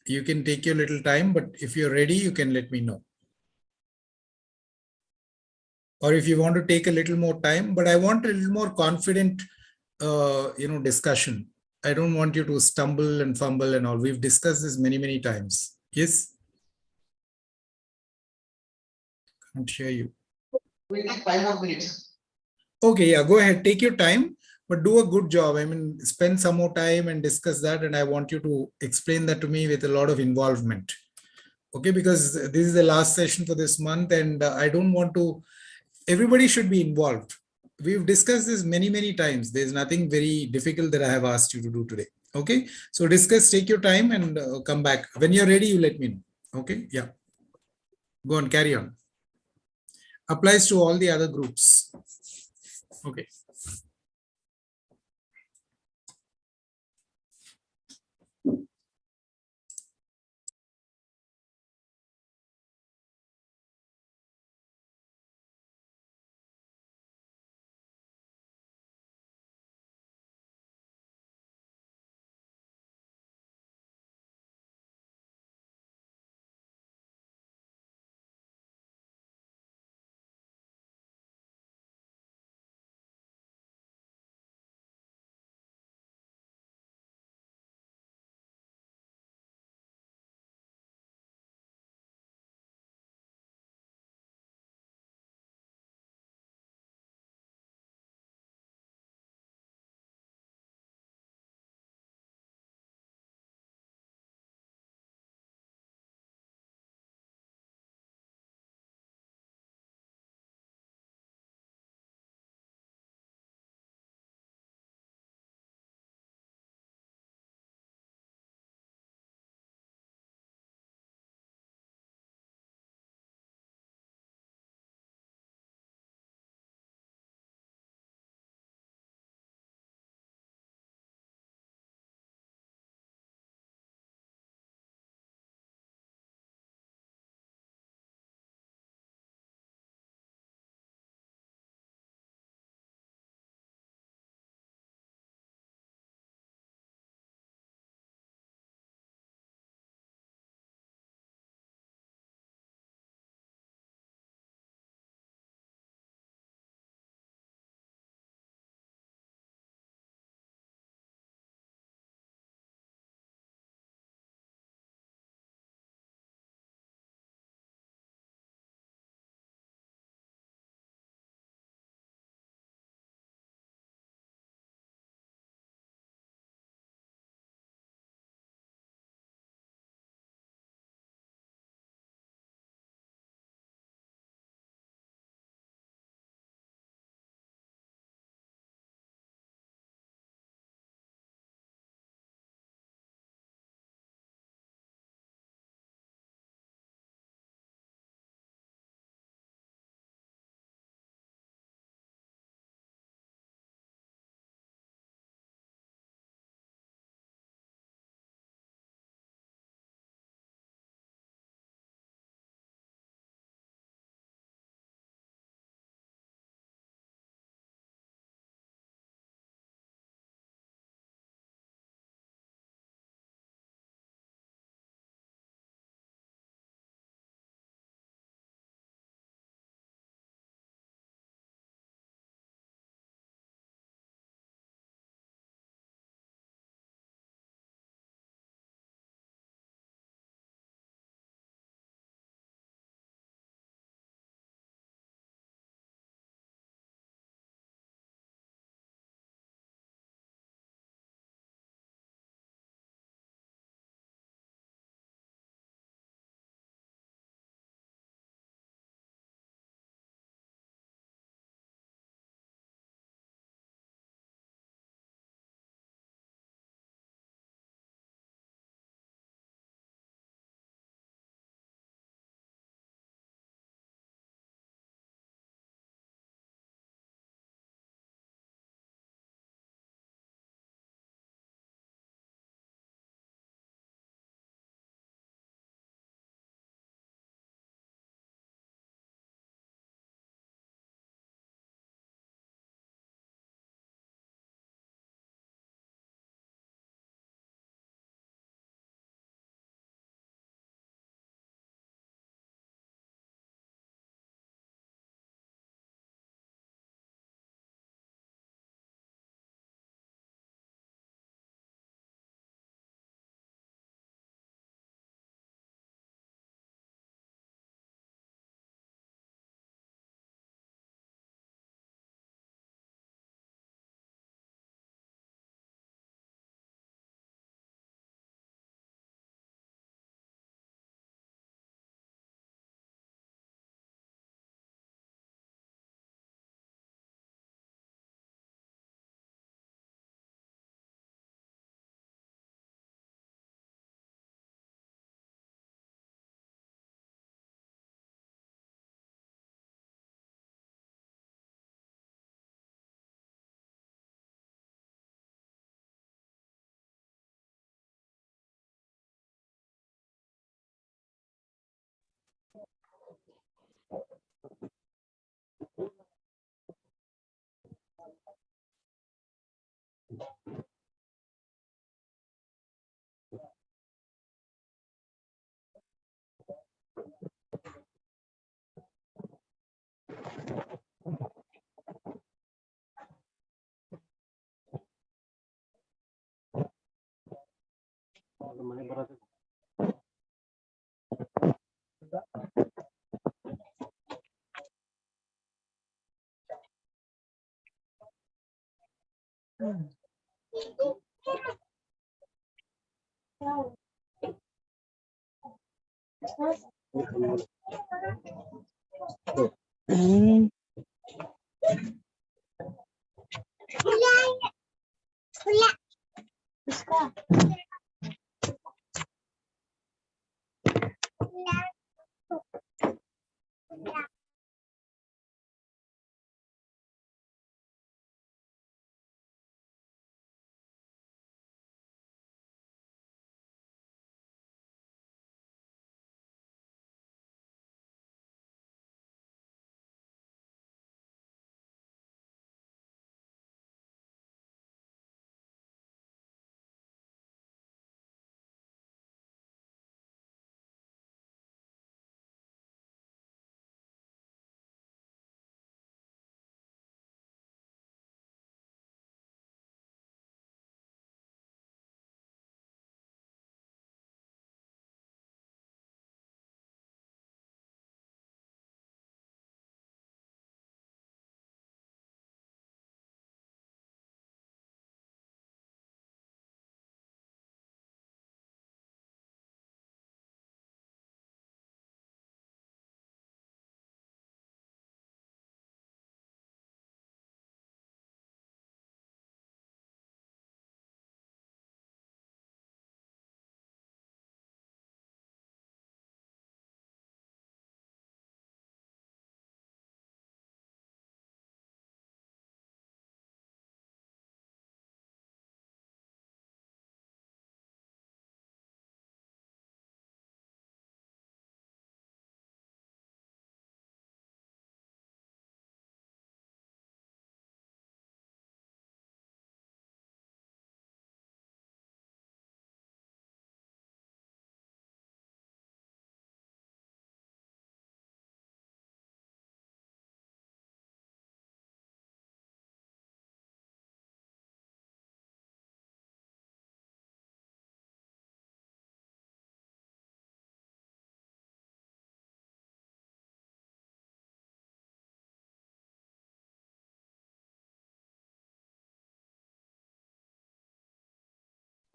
You can take your little time, but if you're ready, you can let me know. Or if you want to take a little more time, but I want a little more confident, discussion. I don't want you to stumble and fumble and all. We've discussed this many, many times. Yes? Can't hear you.
We take 5 more minutes.
Okay, yeah, go ahead. Take your time, but do a good job. I mean, spend some more time and discuss that. And I want you to explain that to me with a lot of involvement. Okay, because this is the last session for this month and I don't want to, everybody should be involved. We've discussed this many, many times. There's nothing very difficult that I have asked you to do today. Okay, so discuss, take your time and come back. When you're ready, you let me know. Okay, yeah. Go on, carry on. Applies to all the other groups. Okay.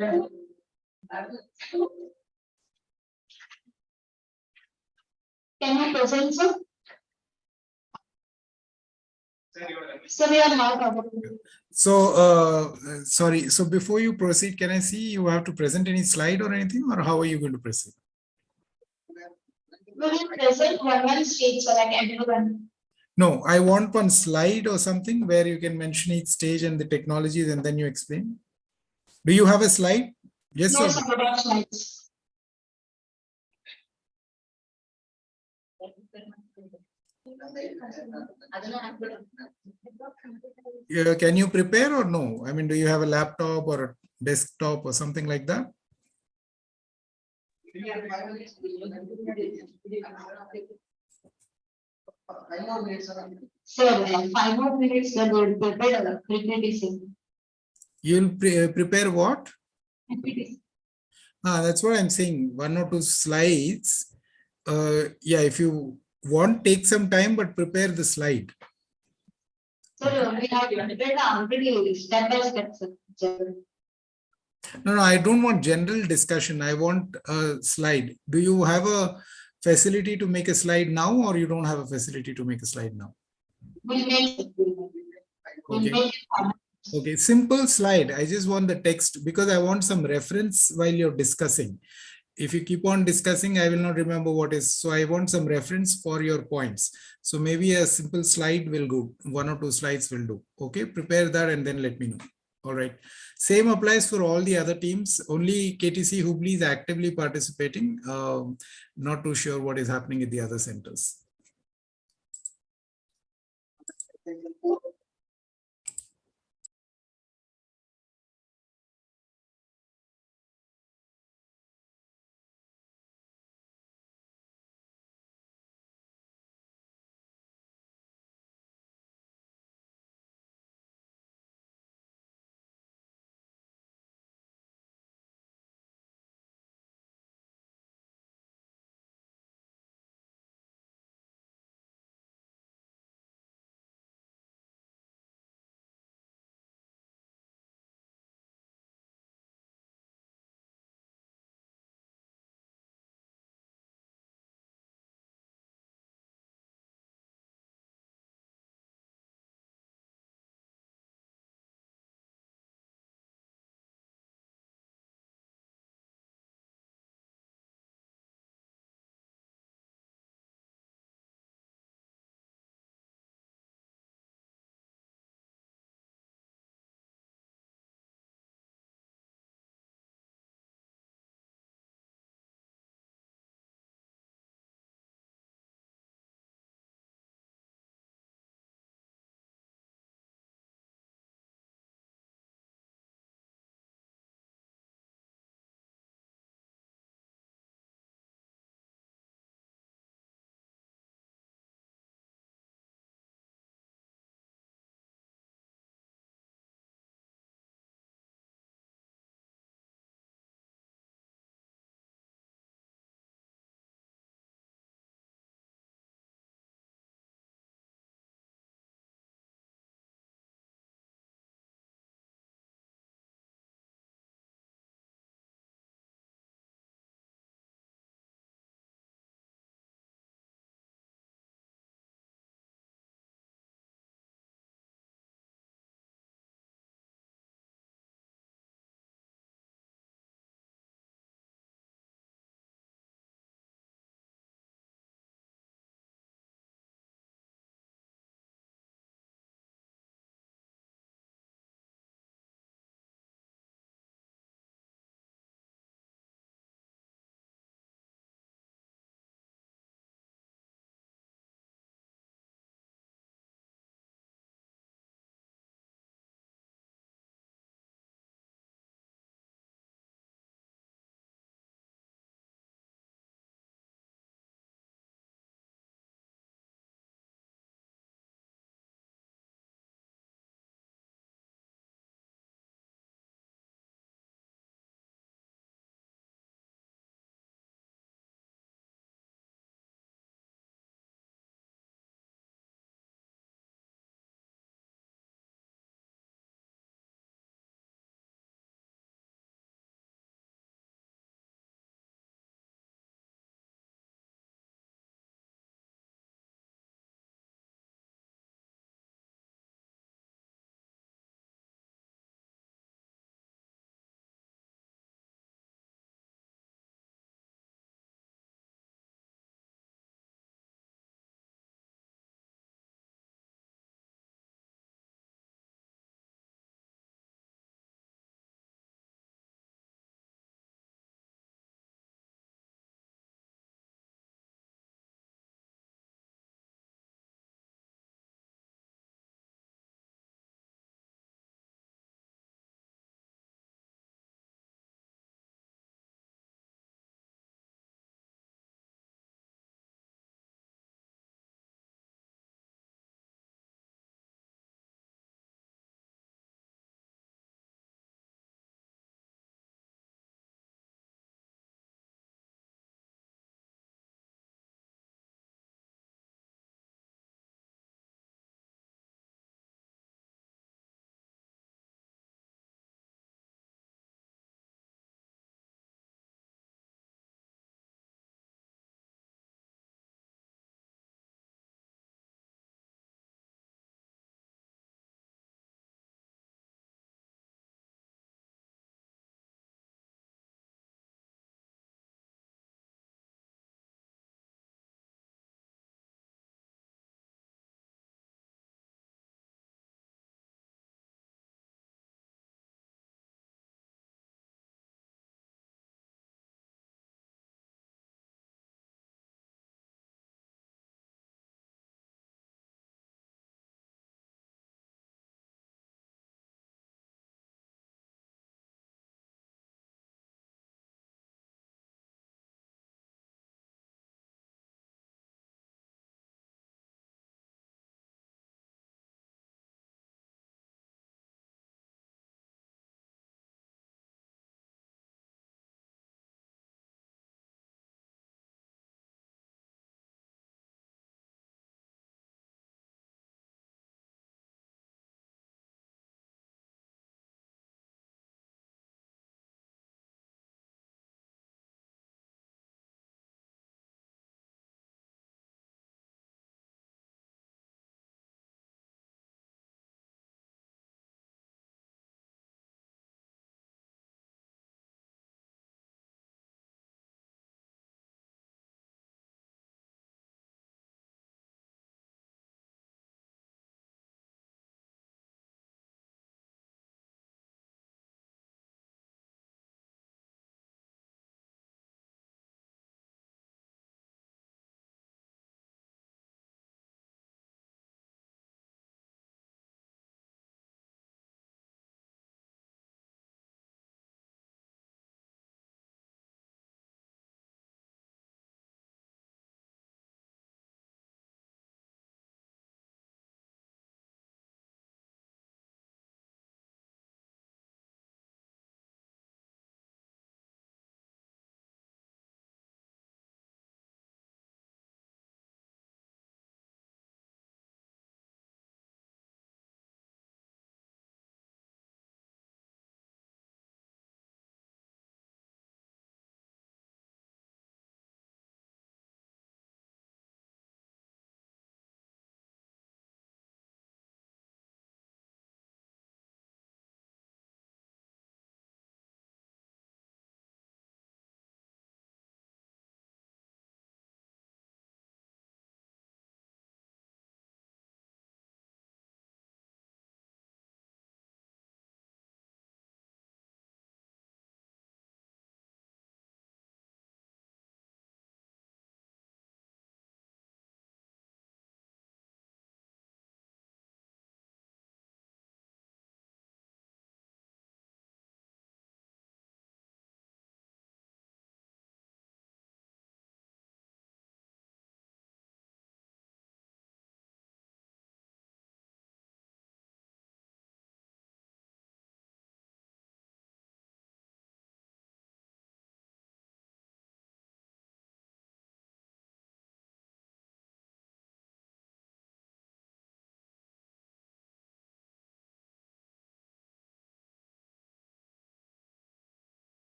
Can you present, sir? Sir, we are not able to.
So, sorry. So before you proceed, can I see you have to present any slide or anything, or how are you going to proceed?
We will present one stage, so like everyone.
No, I want one slide or something where you can mention each stage and the technologies and then you explain. Do you have a slide? Yes,
No,
sir.
sir, we have slides.
Can you prepare or no? I mean, do you have a laptop or a desktop or something like that?
Sir, 5 more minutes, then we will prepare the PPT.
You'll prepare what?
PPT.
That's what I'm saying. One or two slides. Yeah, if you want, take some time, but prepare the slide.
Sir, we have prepared already step by step, sir.
No, I don't want general discussion. I want a slide. Do you have a facility to make a slide now, or you don't have a facility to make a slide now?
We'll make it. We'll
Okay.
make it.
Okay, simple slide. I just want the text because I want some reference while you're discussing. If you keep on discussing, I will not remember what is. So I want some reference for your points. So maybe a simple slide will go. 1 or 2 slides will do. Okay, prepare that and then let me know. All right. Same applies for all the other teams. Only KTC Hubli is actively participating. Not too sure what is happening at the other centers.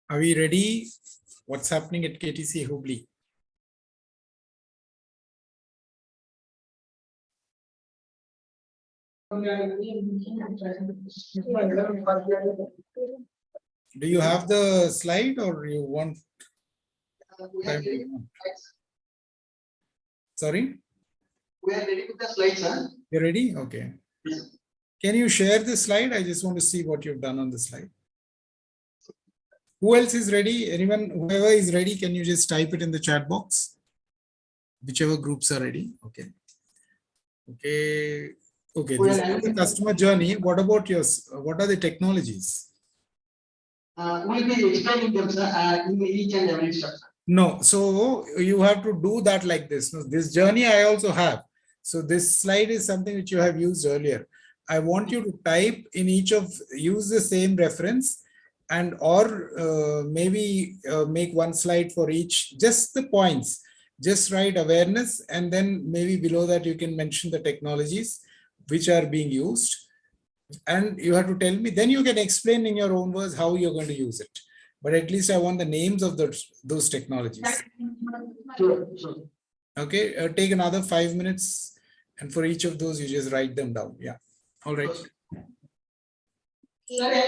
Are we ready? What's happening at KTC Hubli? Do you have the slide or you want?
We are ready with the slides.
Sorry,
We are ready with the slides, sir.
you're ready? Okay. Can you share the slide? I just want to see what you've done on the slide. Who else is ready? Anyone, whoever is ready, can you just type it in the chat box? Whichever groups are ready. Okay. Okay. Okay. This is the customer journey. What about yours? What are the technologies?
We'll be explaining them, sir, in each and every step, sir.
No. So you have to do that like this. No, this journey I also have. So this slide is something which you have used earlier. I want you to type in each of, use the same reference and or maybe make one slide for each, just the points. Just write awareness and then maybe below that you can mention the technologies which are being used. And you have to tell me, then you can explain in your own words how you're going to use it. But at least I want the names of those technologies.
Sure, sure.
Okay, take another 5 minutes and for each of those you just write them down. Yeah. All right.
AI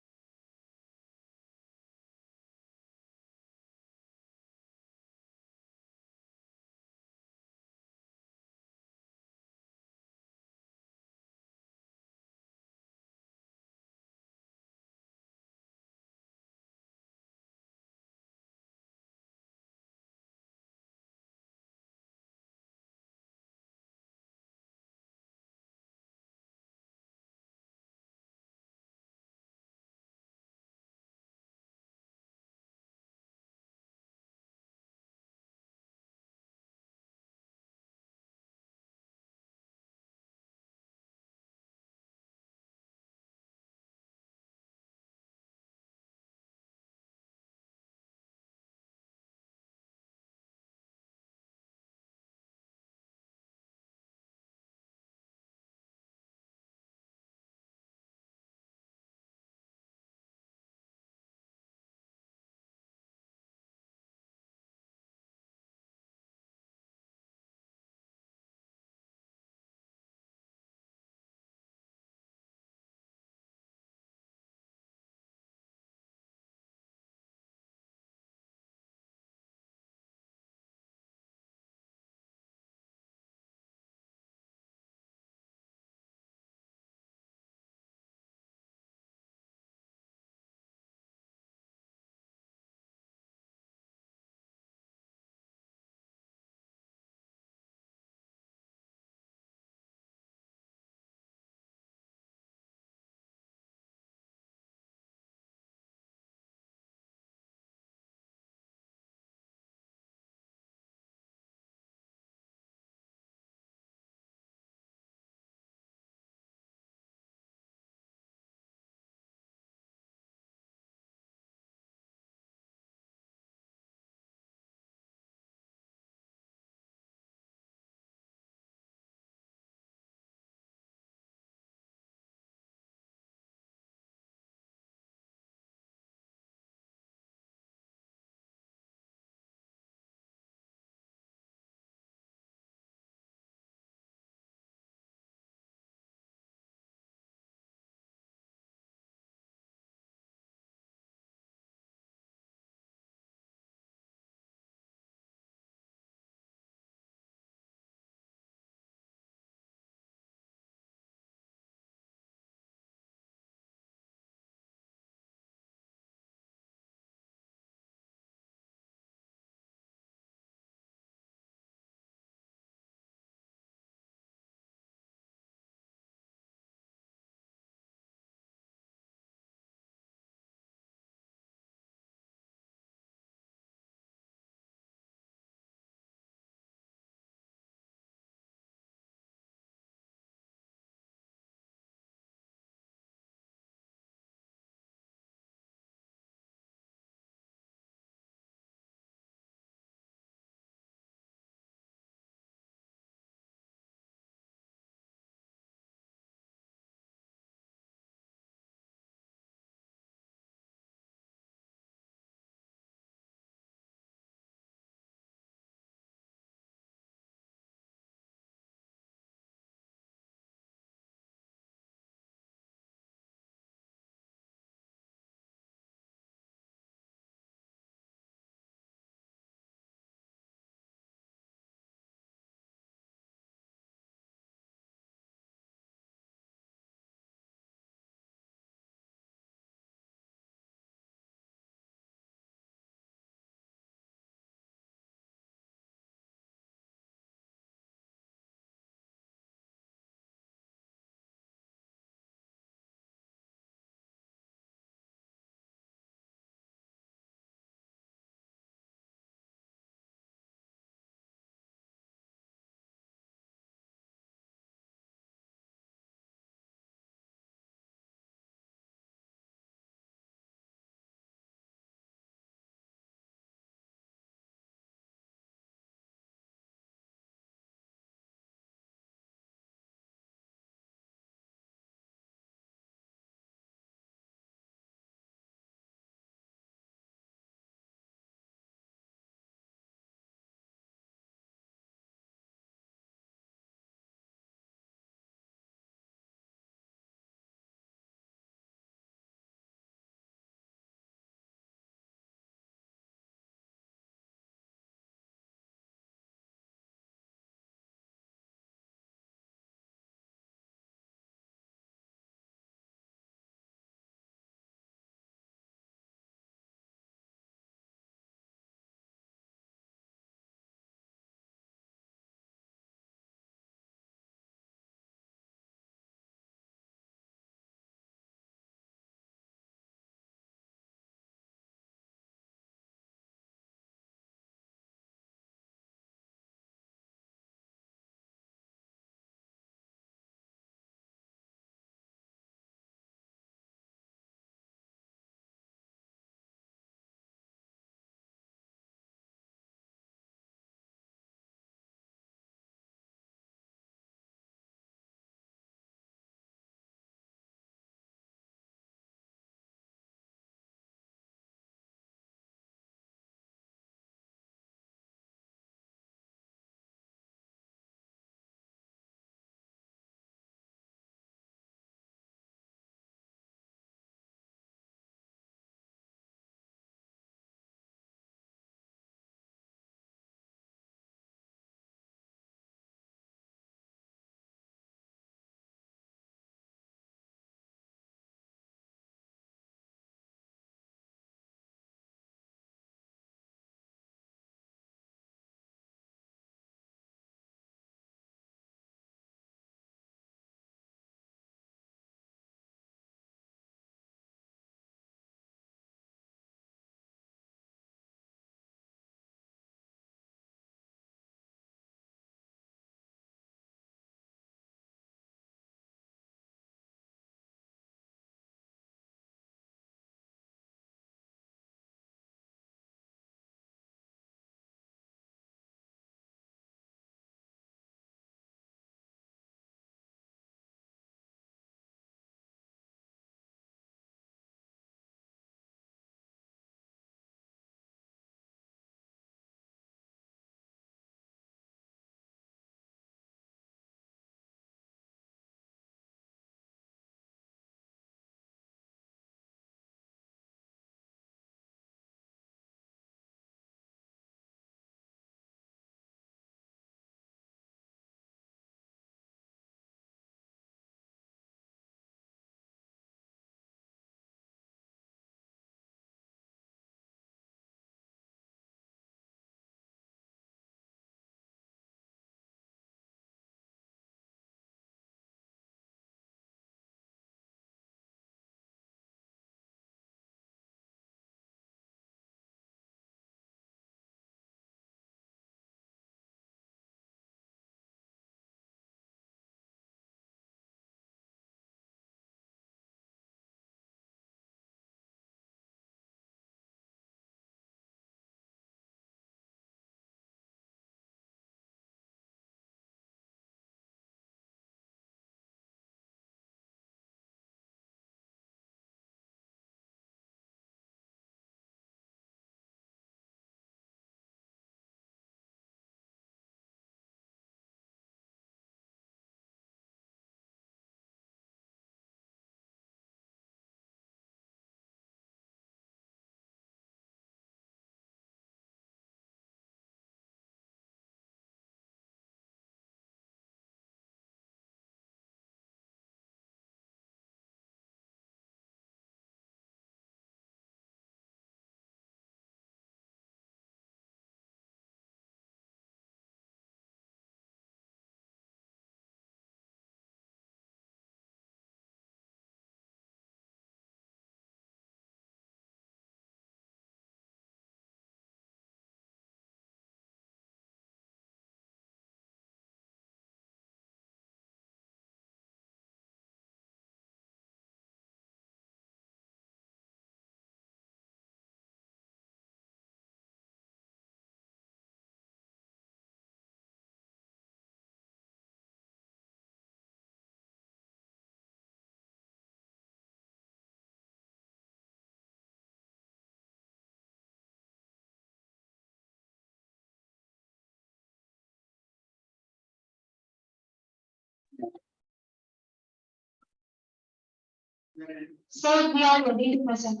Sir, we are ready to present.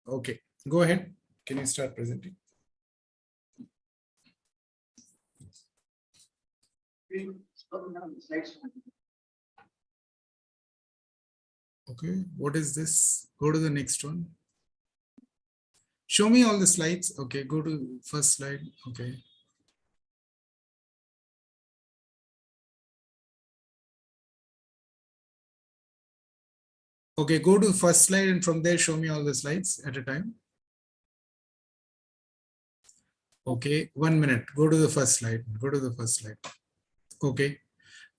Okay, go ahead. Can you start presenting? Okay, what is this? Go to the next one. Show me all the slides. Okay, go to first slide. Okay. Okay, go to first slide and from there show me all the slides at a time. Okay, 1 minute. Go to the first slide. Go to the first slide. Okay,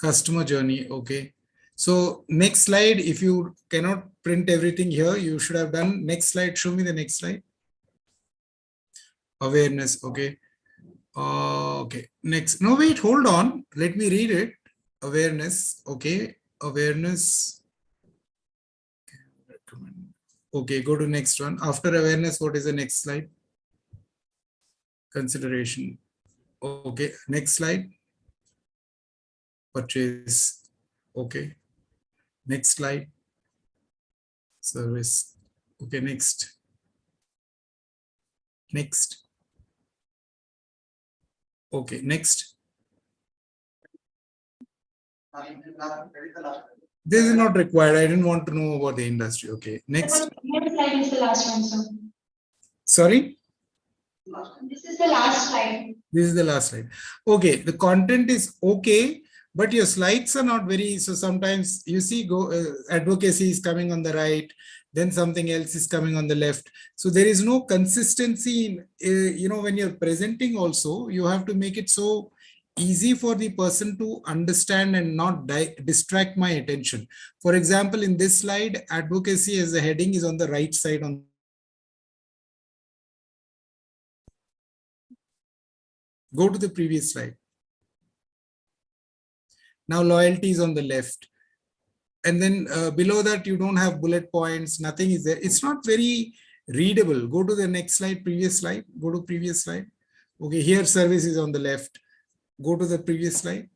customer journey. Okay. So next slide, if you cannot print everything here, you should have done next slide. Show me the next slide. Awareness. Okay. Okay. Next. No, wait, hold on. Let me read it. Awareness. Okay. Awareness. Okay. Go to next one. After awareness, what is the next slide? Consideration. Okay. Next slide. Purchase. Okay. Next slide. Service. Okay. Next. Next. Okay. Next. This is not required. I didn't want to know about the industry. Okay. Next.
Next slide is the last one, sir.
Sorry.
This is the last slide.
This is the last slide. Okay. The content is okay, but your slides are not very. So sometimes you see advocacy is coming on the right, then something else is coming on the left. So there is no consistency in, when you're presenting also, you have to make it so easy for the person to understand and not distract my attention. For example, in this slide, advocacy as a heading is on the right side. Go to the previous slide. Now loyalty is on the left. And then below that, you don't have bullet points, nothing is there. It's not very readable. Go to the next slide, previous slide. Go to previous slide. Okay, here service is on the left. Go to the previous slide.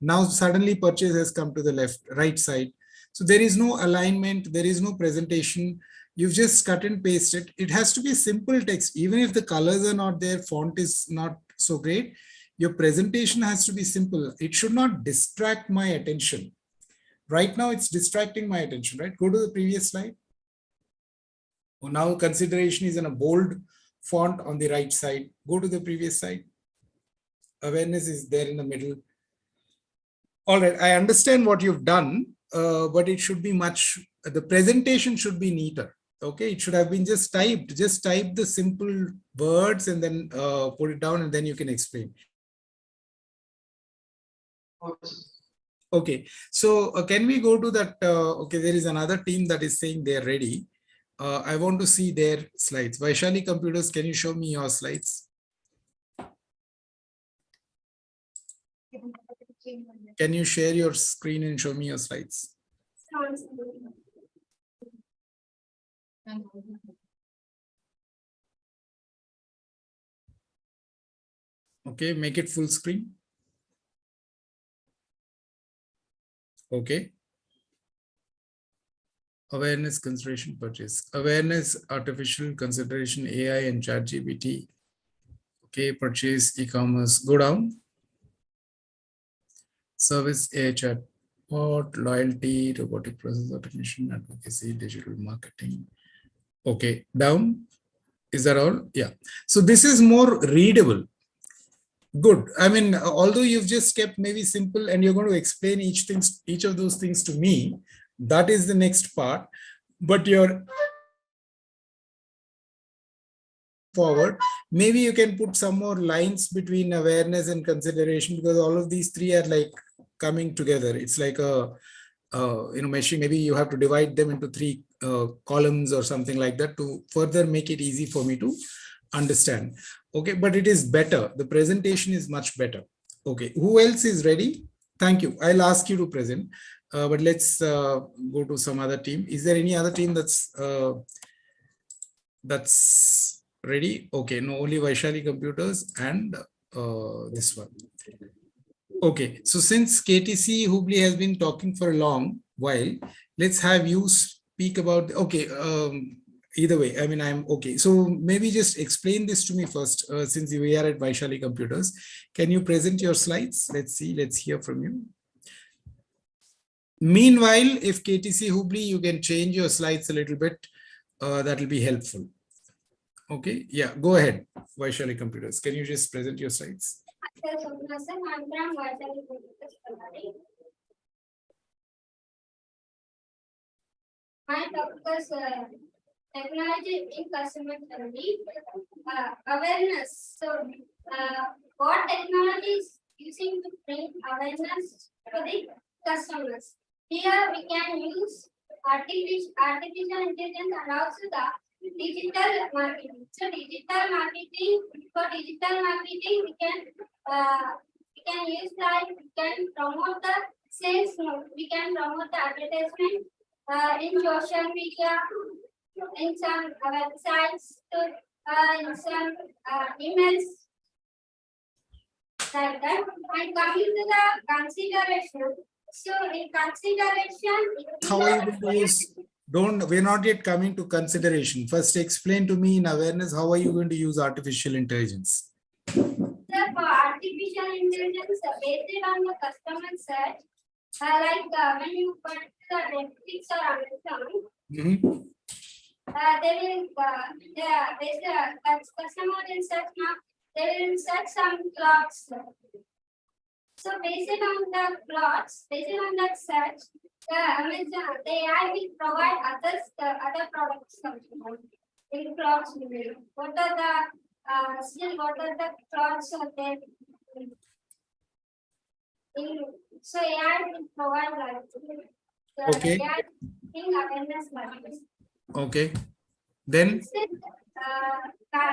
Now suddenly purchase has come to the right side. So there is no alignment, there is no presentation. You've just cut and paste it. It has to be simple text. Even if the colors are not there, font is not so great, your presentation has to be simple. It should not distract my attention. Right now it's distracting my attention, right? Go to the previous slide. Oh, now consideration is in a bold font on the right side. Go to the previous slide. Awareness is there in the middle. All right, I understand what you've done, but it should be the presentation should be neater. Okay, it should have been just type the simple words and then put it down and then you can explain. Okay, so can we go to that? Okay, there is another team that is saying they're ready. I want to see their slides. Vaishali Computers, can you show me your slides? Can you share your screen and show me your slides? Okay, make it full screen. Okay. Awareness, consideration, purchase. Awareness, artificial consideration, AI and ChatGPT. Okay, purchase, e-commerce, go down. Service, AI chatbot, loyalty, robotic process automation, advocacy, digital marketing. Okay, down. Is that all? Yeah. So this is more readable. Good. I mean, although you've just kept maybe simple and you're going to explain each of those things to me, that is the next part. But you're forward, maybe you can put some more lines between awareness and consideration, because all of these three are like coming together. It's like a machine. Maybe you have to divide them into three columns or something like that to further make it easy for me to understand. Okay, but it is better. The presentation is much better. Okay, who else is ready? Thank you. I'll ask you to present, but let's go to some other team. Is there any other team that's ready? Okay, no, only Vaishali Computers and this one. Okay, so since KTC Hubli has been talking for a long while, let's have you speak about, okay, either way, I mean, I'm okay. So maybe just explain this to me first, since we are at Vaishali Computers. Can you present your slides? Let's see, let's hear from you. Meanwhile, if KTC Hubli, you can change your slides a little bit, that will be helpful. Okay, yeah, go ahead, Vaishali Computers. Can you just present your slides?
My topic is technology in customer service, awareness. So, what technology is using to bring awareness to the customers? Here we can use artificial intelligence and also the digital marketing. So, for digital marketing, we can use like we can promote the sales, we can promote the advertisement in social media, in some websites, in some emails, like that. And coming to the consideration, so in consideration,
How are you going to use? We're not yet coming to consideration. First, explain to me in awareness, how are you going to use artificial intelligence?
for artificial intelligence based on the customer search, when you put the Netflix or Amazon, they will customer will search now, they will search some clothes. So based on the clothes, based on that search, the Amazon, the AI will provide other products. In clothes, what are the clothes are there? So AI will provide like
Okay.
AI in awareness marketing.
Okay. Then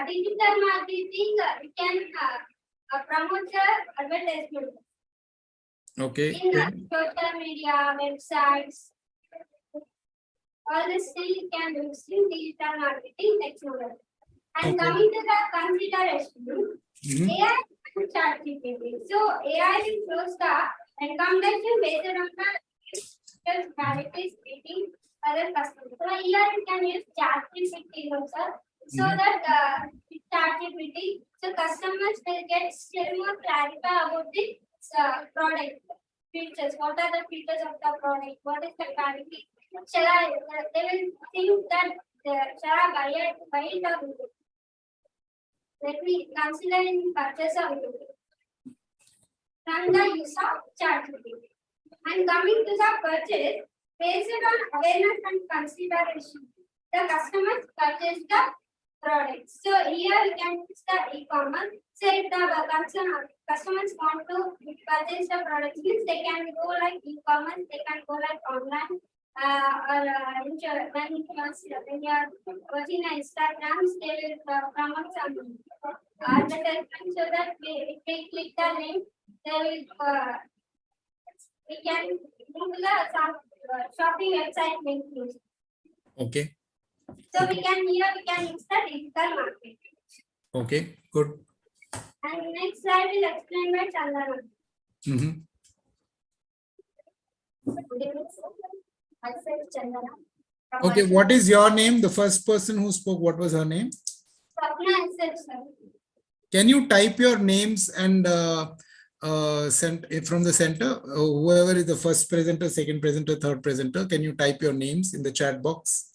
Digital marketing, we can promote the advertisement
okay.
in social media, websites. All this thing you can use in digital marketing technology. And
Okay.
coming to the consideration, AI and ChatGPT. So AI will close the recommendation based on the directly speaking other customers. So here you can use ChatGPT also, so that ChatGPT, so customers will get still more clarity about the product features. What are the features of the product? What is the quality? They will think that shall I buy it or not? Let me consider in purchase of it from the use of ChatGPT. And coming to the purchase, based on awareness and consideration, the customers purchase the product. So here we can use the e-commerce. So if the customers want to purchase the products, means they can go like e-commerce, they can go like online. Or when you are watching Instagram, they will promote some advertisement so that if we click the link, they will we can move the shopping website link.
Okay.
So we can use the digital marketing.
Okay. Good.
And next slide will explain by Chandana. I said Chandana.
Okay. What is your name? The first person who spoke, what was her name?
Swapna, I said, sir.
Can you type your names and send from the center? Whoever is the first presenter, second presenter, third presenter, can you type your names in the chat box?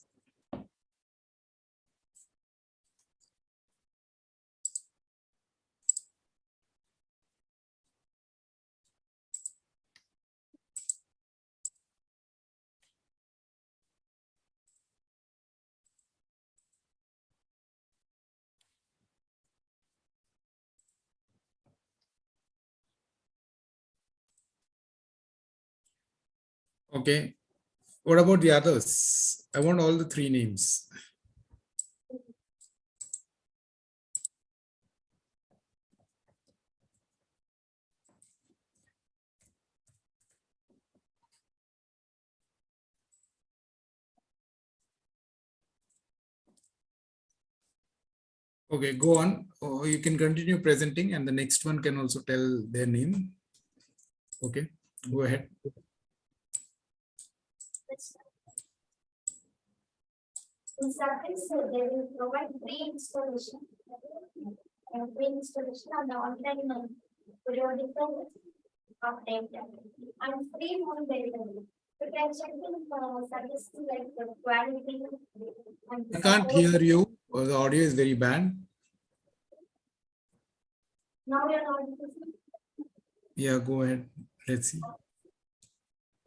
Okay. What about the others? I want all the three names. Okay, go on. Or you can continue presenting and the next one can also tell their name. Okay, go ahead.
In service, they will provide pre-installation. Pre-installation on the online periodical update and free home delivery. You can check in services like the quality and
I can't hear you. The audio is very bad.
Now you're not listening.
Yeah, go ahead. Let's see.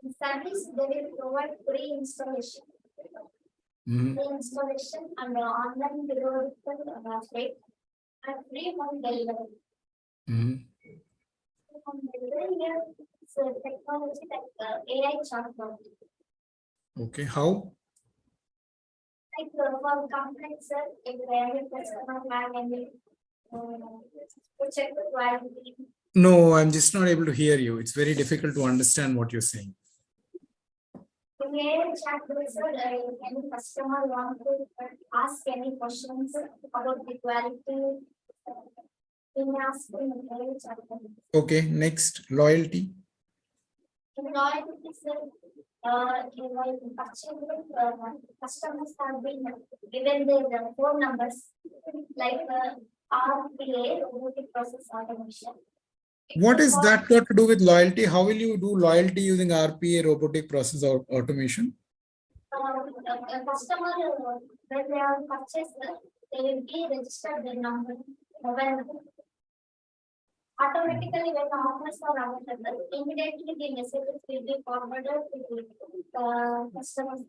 In service, they will provide pre-installation.
Mhm.
Pre-installation and online periodical update and free home delivery.
Mhm.
So technology like AI chatbot,
Okay, how?
like for complex, if any customer have any, to check the quality.
No, I'm just not able to hear you. It's very difficult to understand what you're saying.
In AI chatbot, any customer want to ask any questions about the quality, in asking AI chatbot.
Okay, next, loyalty.
In loyalty, like purchasing, customers have been given their phone numbers, like RPA, robotic process automation.
What is that got to do with loyalty? How will you do loyalty using RPA, robotic process automation?
A customer, when they are purchased, they will be registered their number, mobile number. Automatically, when the offers are available, immediately the messages will be forwarded to the customers.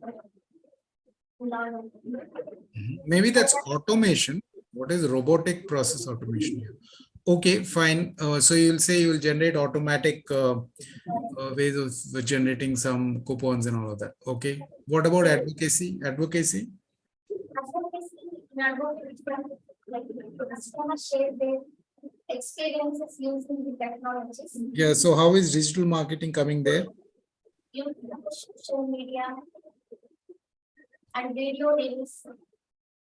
Maybe that's automation. What is robotic process automation here? Okay, fine. So you'll say you'll generate automatic ways of generating some coupons and all of that. Okay. What about advocacy? Advocacy?
Like customers share their experiences using the technologies.
Yeah. So how is digital marketing coming there?
Use social media and video reels.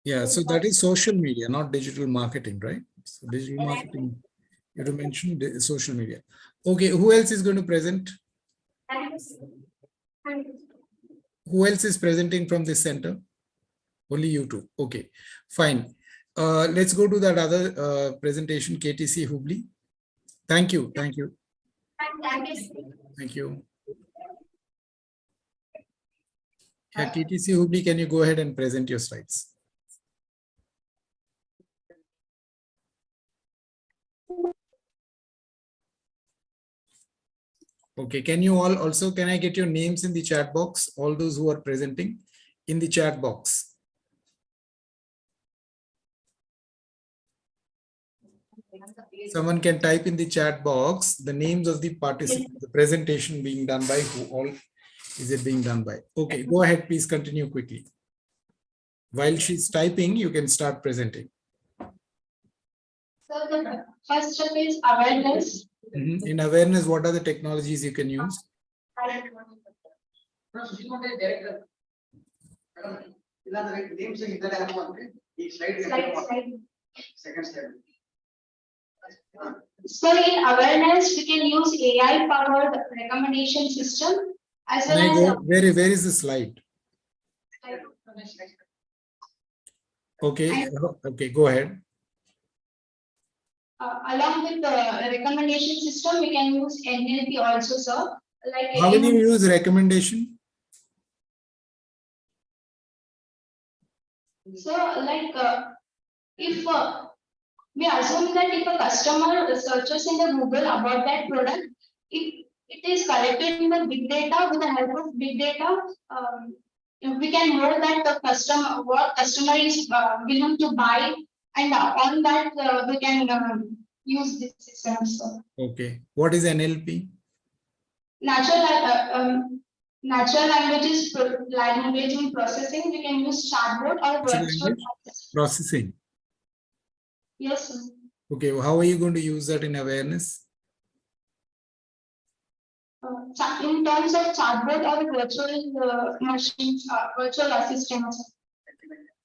Yeah. So that is social media, not digital marketing, right? So digital marketing, you have to mention social media. Okay. Who else is going to present?
And
Who else is presenting from this center? Only you two. Okay, fine. Let's go to that other presentation, KTC Hubli. Thank you. Thank you. Thank you. Yeah, KTC Hubli, can you go ahead and present your slides? Okay, can you all also, can I get your names in the chat box? All those who are presenting in the chat box. Someone can type in the chat box the names of the participants, the presentation being done by who all is it being done by? Okay, go ahead, please continue quickly. While she's typing, you can start presenting.
So the first step is awareness.
In awareness, what are the technologies you can use?
Second slide.
So in awareness, we can use AI powered recommendation system as
Can I
well
go, where is the slide? Okay, okay, go ahead.
along with the recommendation system, we can use NLP also, sir. Like
How will you use recommendation?
so, like if we assume that if a customer searches in the Google about that product, if it is collected in the big data, with the help of big data, we can know that the customer, what customer is willing to buy, and on that we can use this system. So,
Okay, what is NLP?
natural language in processing, we can use chatbot or
Natural
virtual
language processing.
Yes, sir.
Okay, how are you going to use that in awareness?
In terms of chatbot or virtual machines, virtual assistants.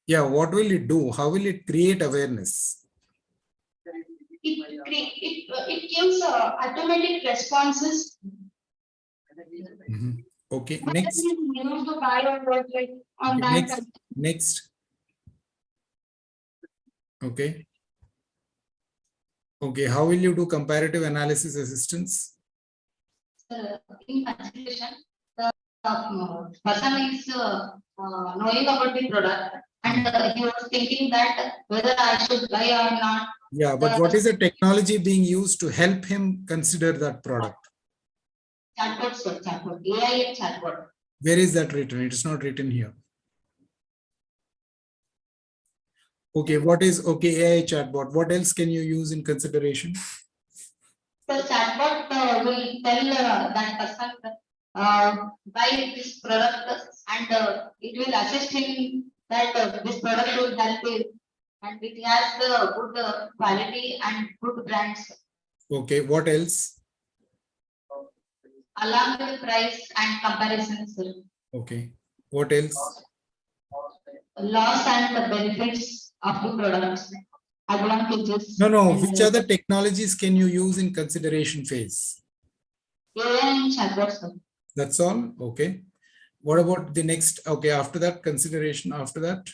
Yeah, what will it do? How will it create awareness?
It gives automatic responses
Mhm. Okay,
But
next.
then we use the buy or what, like on
Okay,
that.
next. Okay. Okay, how will you do comparative analysis assistance?
In consideration, the person is knowing about the product and he was thinking that whether I should buy or not.
Yeah, but what is the technology being used to help him consider that product?
Chatbot, sir, chatbot, AI chatbot.
Where is that written? It is not written here. Okay, what is AI chatbot? What else can you use in consideration?
The chatbot will tell that person buy this product and it will assist him that this product will help him and it has the good quality and good brands
Okay, what else?
along with price and comparisons,
Okay, what else?
loss and the benefits of the products, advantages.
No,
and,
which other technologies can you use in consideration phase?
AI and chatbots, sir.
That's all? Okay. What about the next? Okay, after that, consideration after that.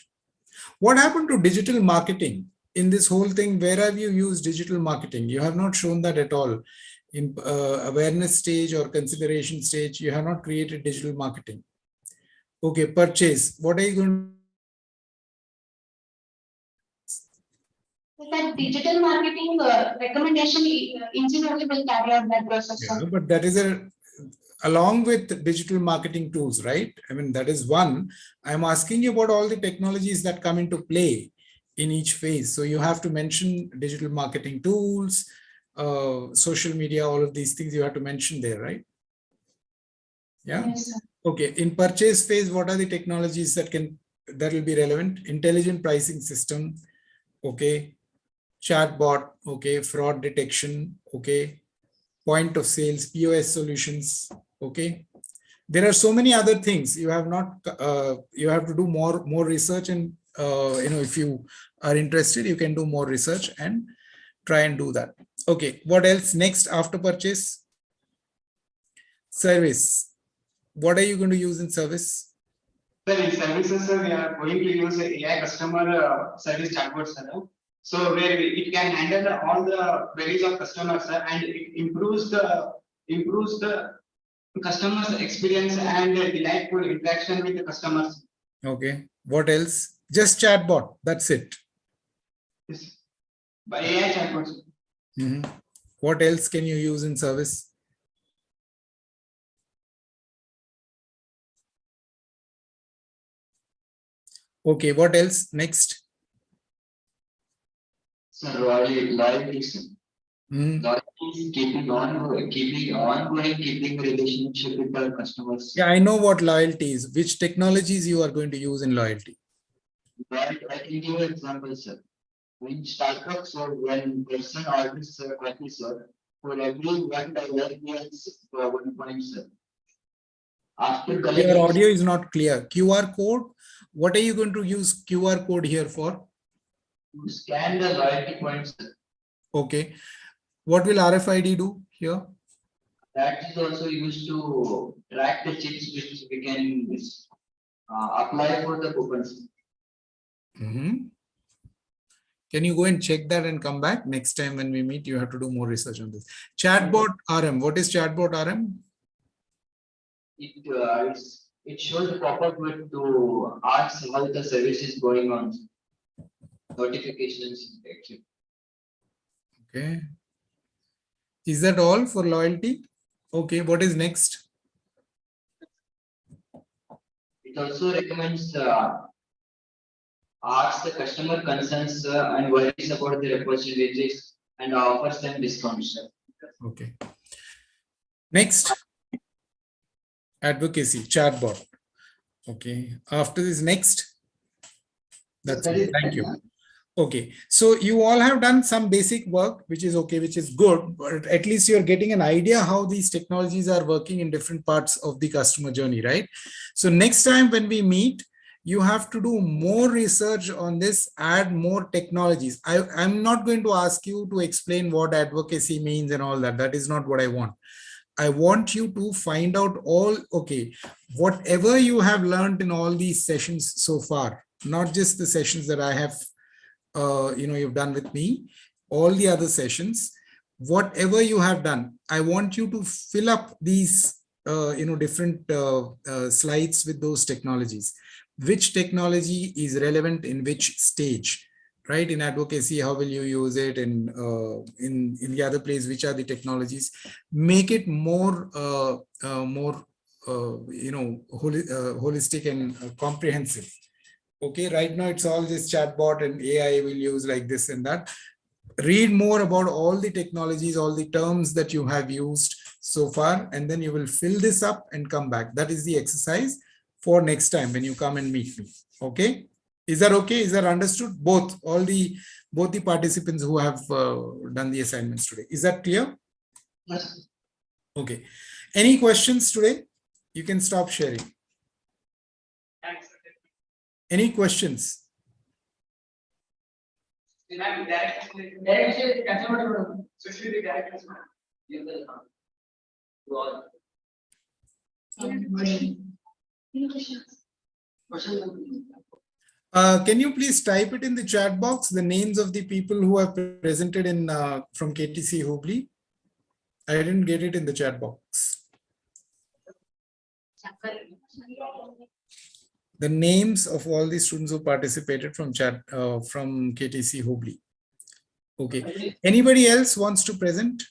What happened to digital marketing in this whole thing? Where have you used digital marketing? You have not shown that at all. In awareness stage or consideration stage, you have not created digital marketing. Okay, purchase. What are you going
That digital marketing recommendation engine only will carry out that process.
to? Yeah, but that is along with digital marketing tools, right? I mean, that is one. I'm asking you about all the technologies that come into play in each phase. So you have to mention digital marketing tools, social media, all of these things you have to mention there, right? Yeah.
Yes, sir.
Okay. In purchase phase, what are the technologies that will be relevant? Intelligent pricing system. Okay. Chatbot. Okay. Fraud detection. Okay. Point of sales, POS solutions. Okay. There are so many other things you have not, you have to do more research and, if you are interested, you can do more research and try and do that. Okay. What else next after purchase? Service. What are you going to use in service?
Sir, in services, sir, we are going to use AI customer service chatbot, sir. So where it can handle all the queries of customers, sir, and it improves the customer's experience and delightful interaction with the customers.
Okay. What else? Just chatbot. That's it.
Yes. By AI chatbot, sir.
Mhm. What else can you use in service? Okay. What else? Next.
So loyalty, sir.
Mhm.
Loyalty is keeping relationship with our customers.
Yeah, I know what loyalty is. Which technologies you are going to use in loyalty?
But I can give an example, sir. In Starbucks, sir, when person orders coffee, sir, for every $1 he has 1 point, sir. After
Your
collecting,
audio is not clear. QR code. What are you going to use QR code here for?
to scan the loyalty points, sir.
Okay. What will RFID do here?
That is also used to track the chips which we can apply for the coupons.
Mhm. Can you go and check that and come back next time when we meet? You have to do more research on this. Chatbot RM. What is chatbot RM?
It shows the pop-up with to ask how the service is going on. Notifications actually.
Okay. Is that all for loyalty? Okay. What is next?
It also recommends asks the customer concerns and worries about their opportunities and offers them discounts.
Okay. Next. Advocacy, chatbot. Okay. After this, next. That's it. Thank you. Okay, so you all have done some basic work, which is okay, which is good, but at least you're getting an idea how these technologies are working in different parts of the customer journey, right? So next time when we meet, you have to do more research on this, add more technologies. I'm not going to ask you to explain what advocacy means and all that. That is not what I want. I want you to find out all, okay, whatever you have learned in all these sessions so far, not just the sessions that I have, you've done with me, all the other sessions, whatever you have done, I want you to fill up these, different slides with those technologies. Which technology is relevant in which stage? Right, in advocacy, how will you use it? In the other place, which are the technologies? Make it more holistic and comprehensive. Okay, right now it's all just chatbot and AI will use like this and that. Read more about all the technologies, all the terms that you have used so far, and then you will fill this up and come back. That is the exercise for next time when you come and meet me. Okay. Is that okay? Is that understood? Both the participants who have done the assignments today. Is that clear?
Yes.
Okay. Any questions today? You can stop sharing.
Thanks.
Any questions? Can you please type it in the chat box, the names of the people who have presented in from KTC Hubli? I didn't get it in the chat box. The names of all the students who participated from KTC Hubli. Okay. Anybody else wants to present?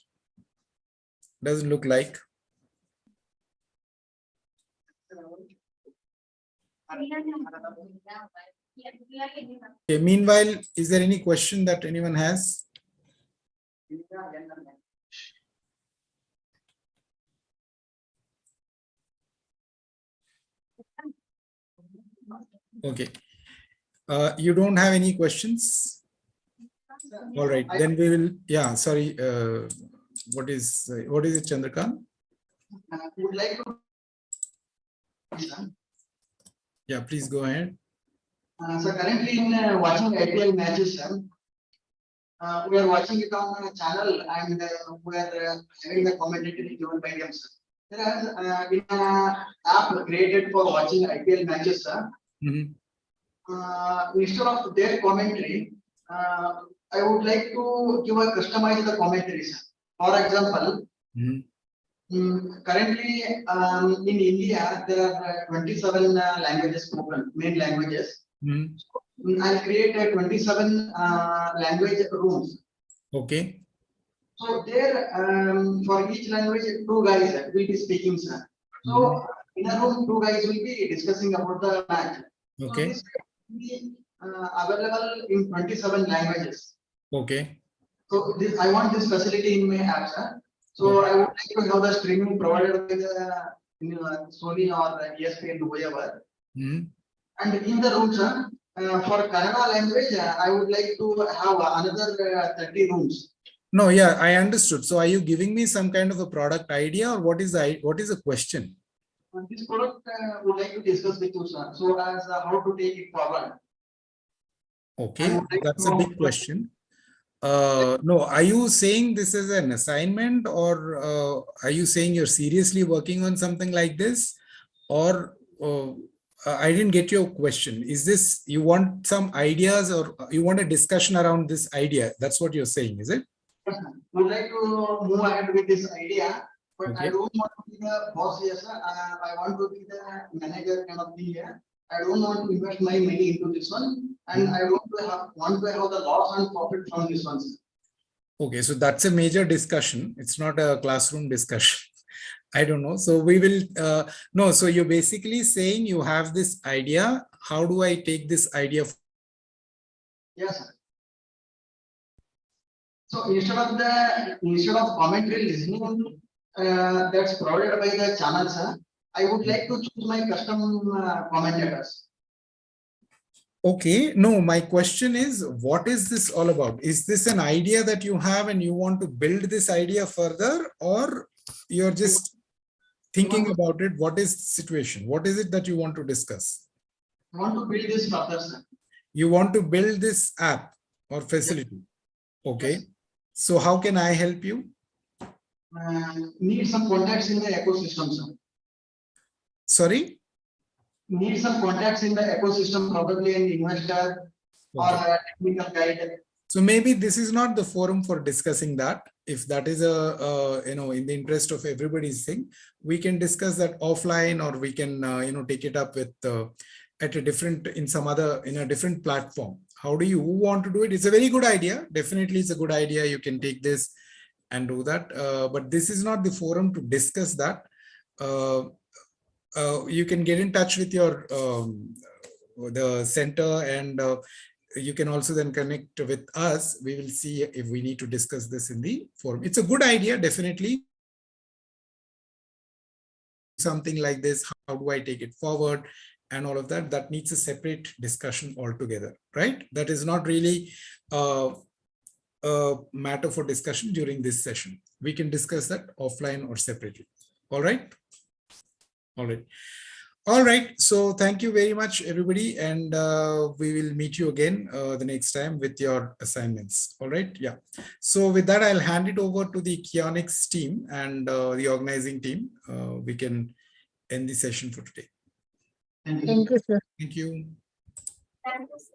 Doesn't look like. Okay, meanwhile, is there any question that anyone has? Okay. You don't have any questions? All right, then we will, yeah, sorry. What is it, Chandrakant?
Would like to.
Yeah, please go ahead.
So currently in watching IPL matches, we are watching it on a channel and we are having the commentary given by them. There is in an app created for watching IPL matches, instead of their commentary, I would like to give a customized commentaries. For example, currently in India there are 27 languages spoken, main languages. I'll create a 27 language rooms.
Okay.
So there, for each language, 2 guys will be speaking, sir. So in a room, 2 guys will be discussing about the match.
Okay.
So this will be available in 27 languages.
Okay.
So this, I want this facility in my app, sir. So I would like to have the streaming provided by the Sony or ESPN, whoever. And in the room, sir, for Kannada language, I would like to have another 30 rooms.
No, yeah, I understood. So are you giving me some kind of a product idea, or what is the question?
This product would like to discuss with you, sir. So as how to take it forward.
Okay, that's a big question. No, are you saying this is an assignment, or are you saying you're seriously working on something like this? Or I didn't get your question. Is this, you want some ideas, or you want a discussion around this idea? That's what you're saying, is it?
Yes, sir. Would like to move ahead with this idea, but
Okay.
I don't want to be the boss here, sir. I want to be the manager kind of thing here. I don't want to invest my money into this one, and I don't want to have the loss and profit from this one, sir.
Okay, so that's a major discussion. It's not a classroom discussion. I don't know. So we will, no, so you're basically saying you have this idea. How do I take this idea?
Yes, sir. So instead of commentary listening, that's provided by the channel, sir, I would like to choose my custom commentators.
Okay, no, my question is, what is this all about? Is this an idea that you have and you want to build this idea further, or you're just thinking about it? What is the situation? What is it that you want to discuss?
I want to build this further, sir.
You want to build this app or facility. Okay.
Yes.
So how can I help you?
need some contacts in the ecosystem, sir.
Sorry?
Need some contacts in the ecosystem, probably an investor or
Okay.
a technical guide.
So maybe this is not the forum for discussing that. If that is in the interest of everybody's thing, we can discuss that offline, or we can, take it up with at a different, in a different platform. How do you want to do it? It's a very good idea. Definitely it's a good idea. You can take this and do that. But this is not the forum to discuss that. You can get in touch with your the center, and you can also then connect with us. We will see if we need to discuss this in the forum. It's a good idea, definitely. Something like this, how do I take it forward, and all of that, that needs a separate discussion altogether, right? That is not really a matter for discussion during this session. We can discuss that offline or separately. All right. All right. All right. So thank you very much, everybody. And we will meet you again the next time with your assignments. All right. Yeah. So with that, I'll hand it over to the Kionics team and the organizing team. We can end the session for today.
Thank you.
Thank you, sir.
Thank you.
Thank you, sir.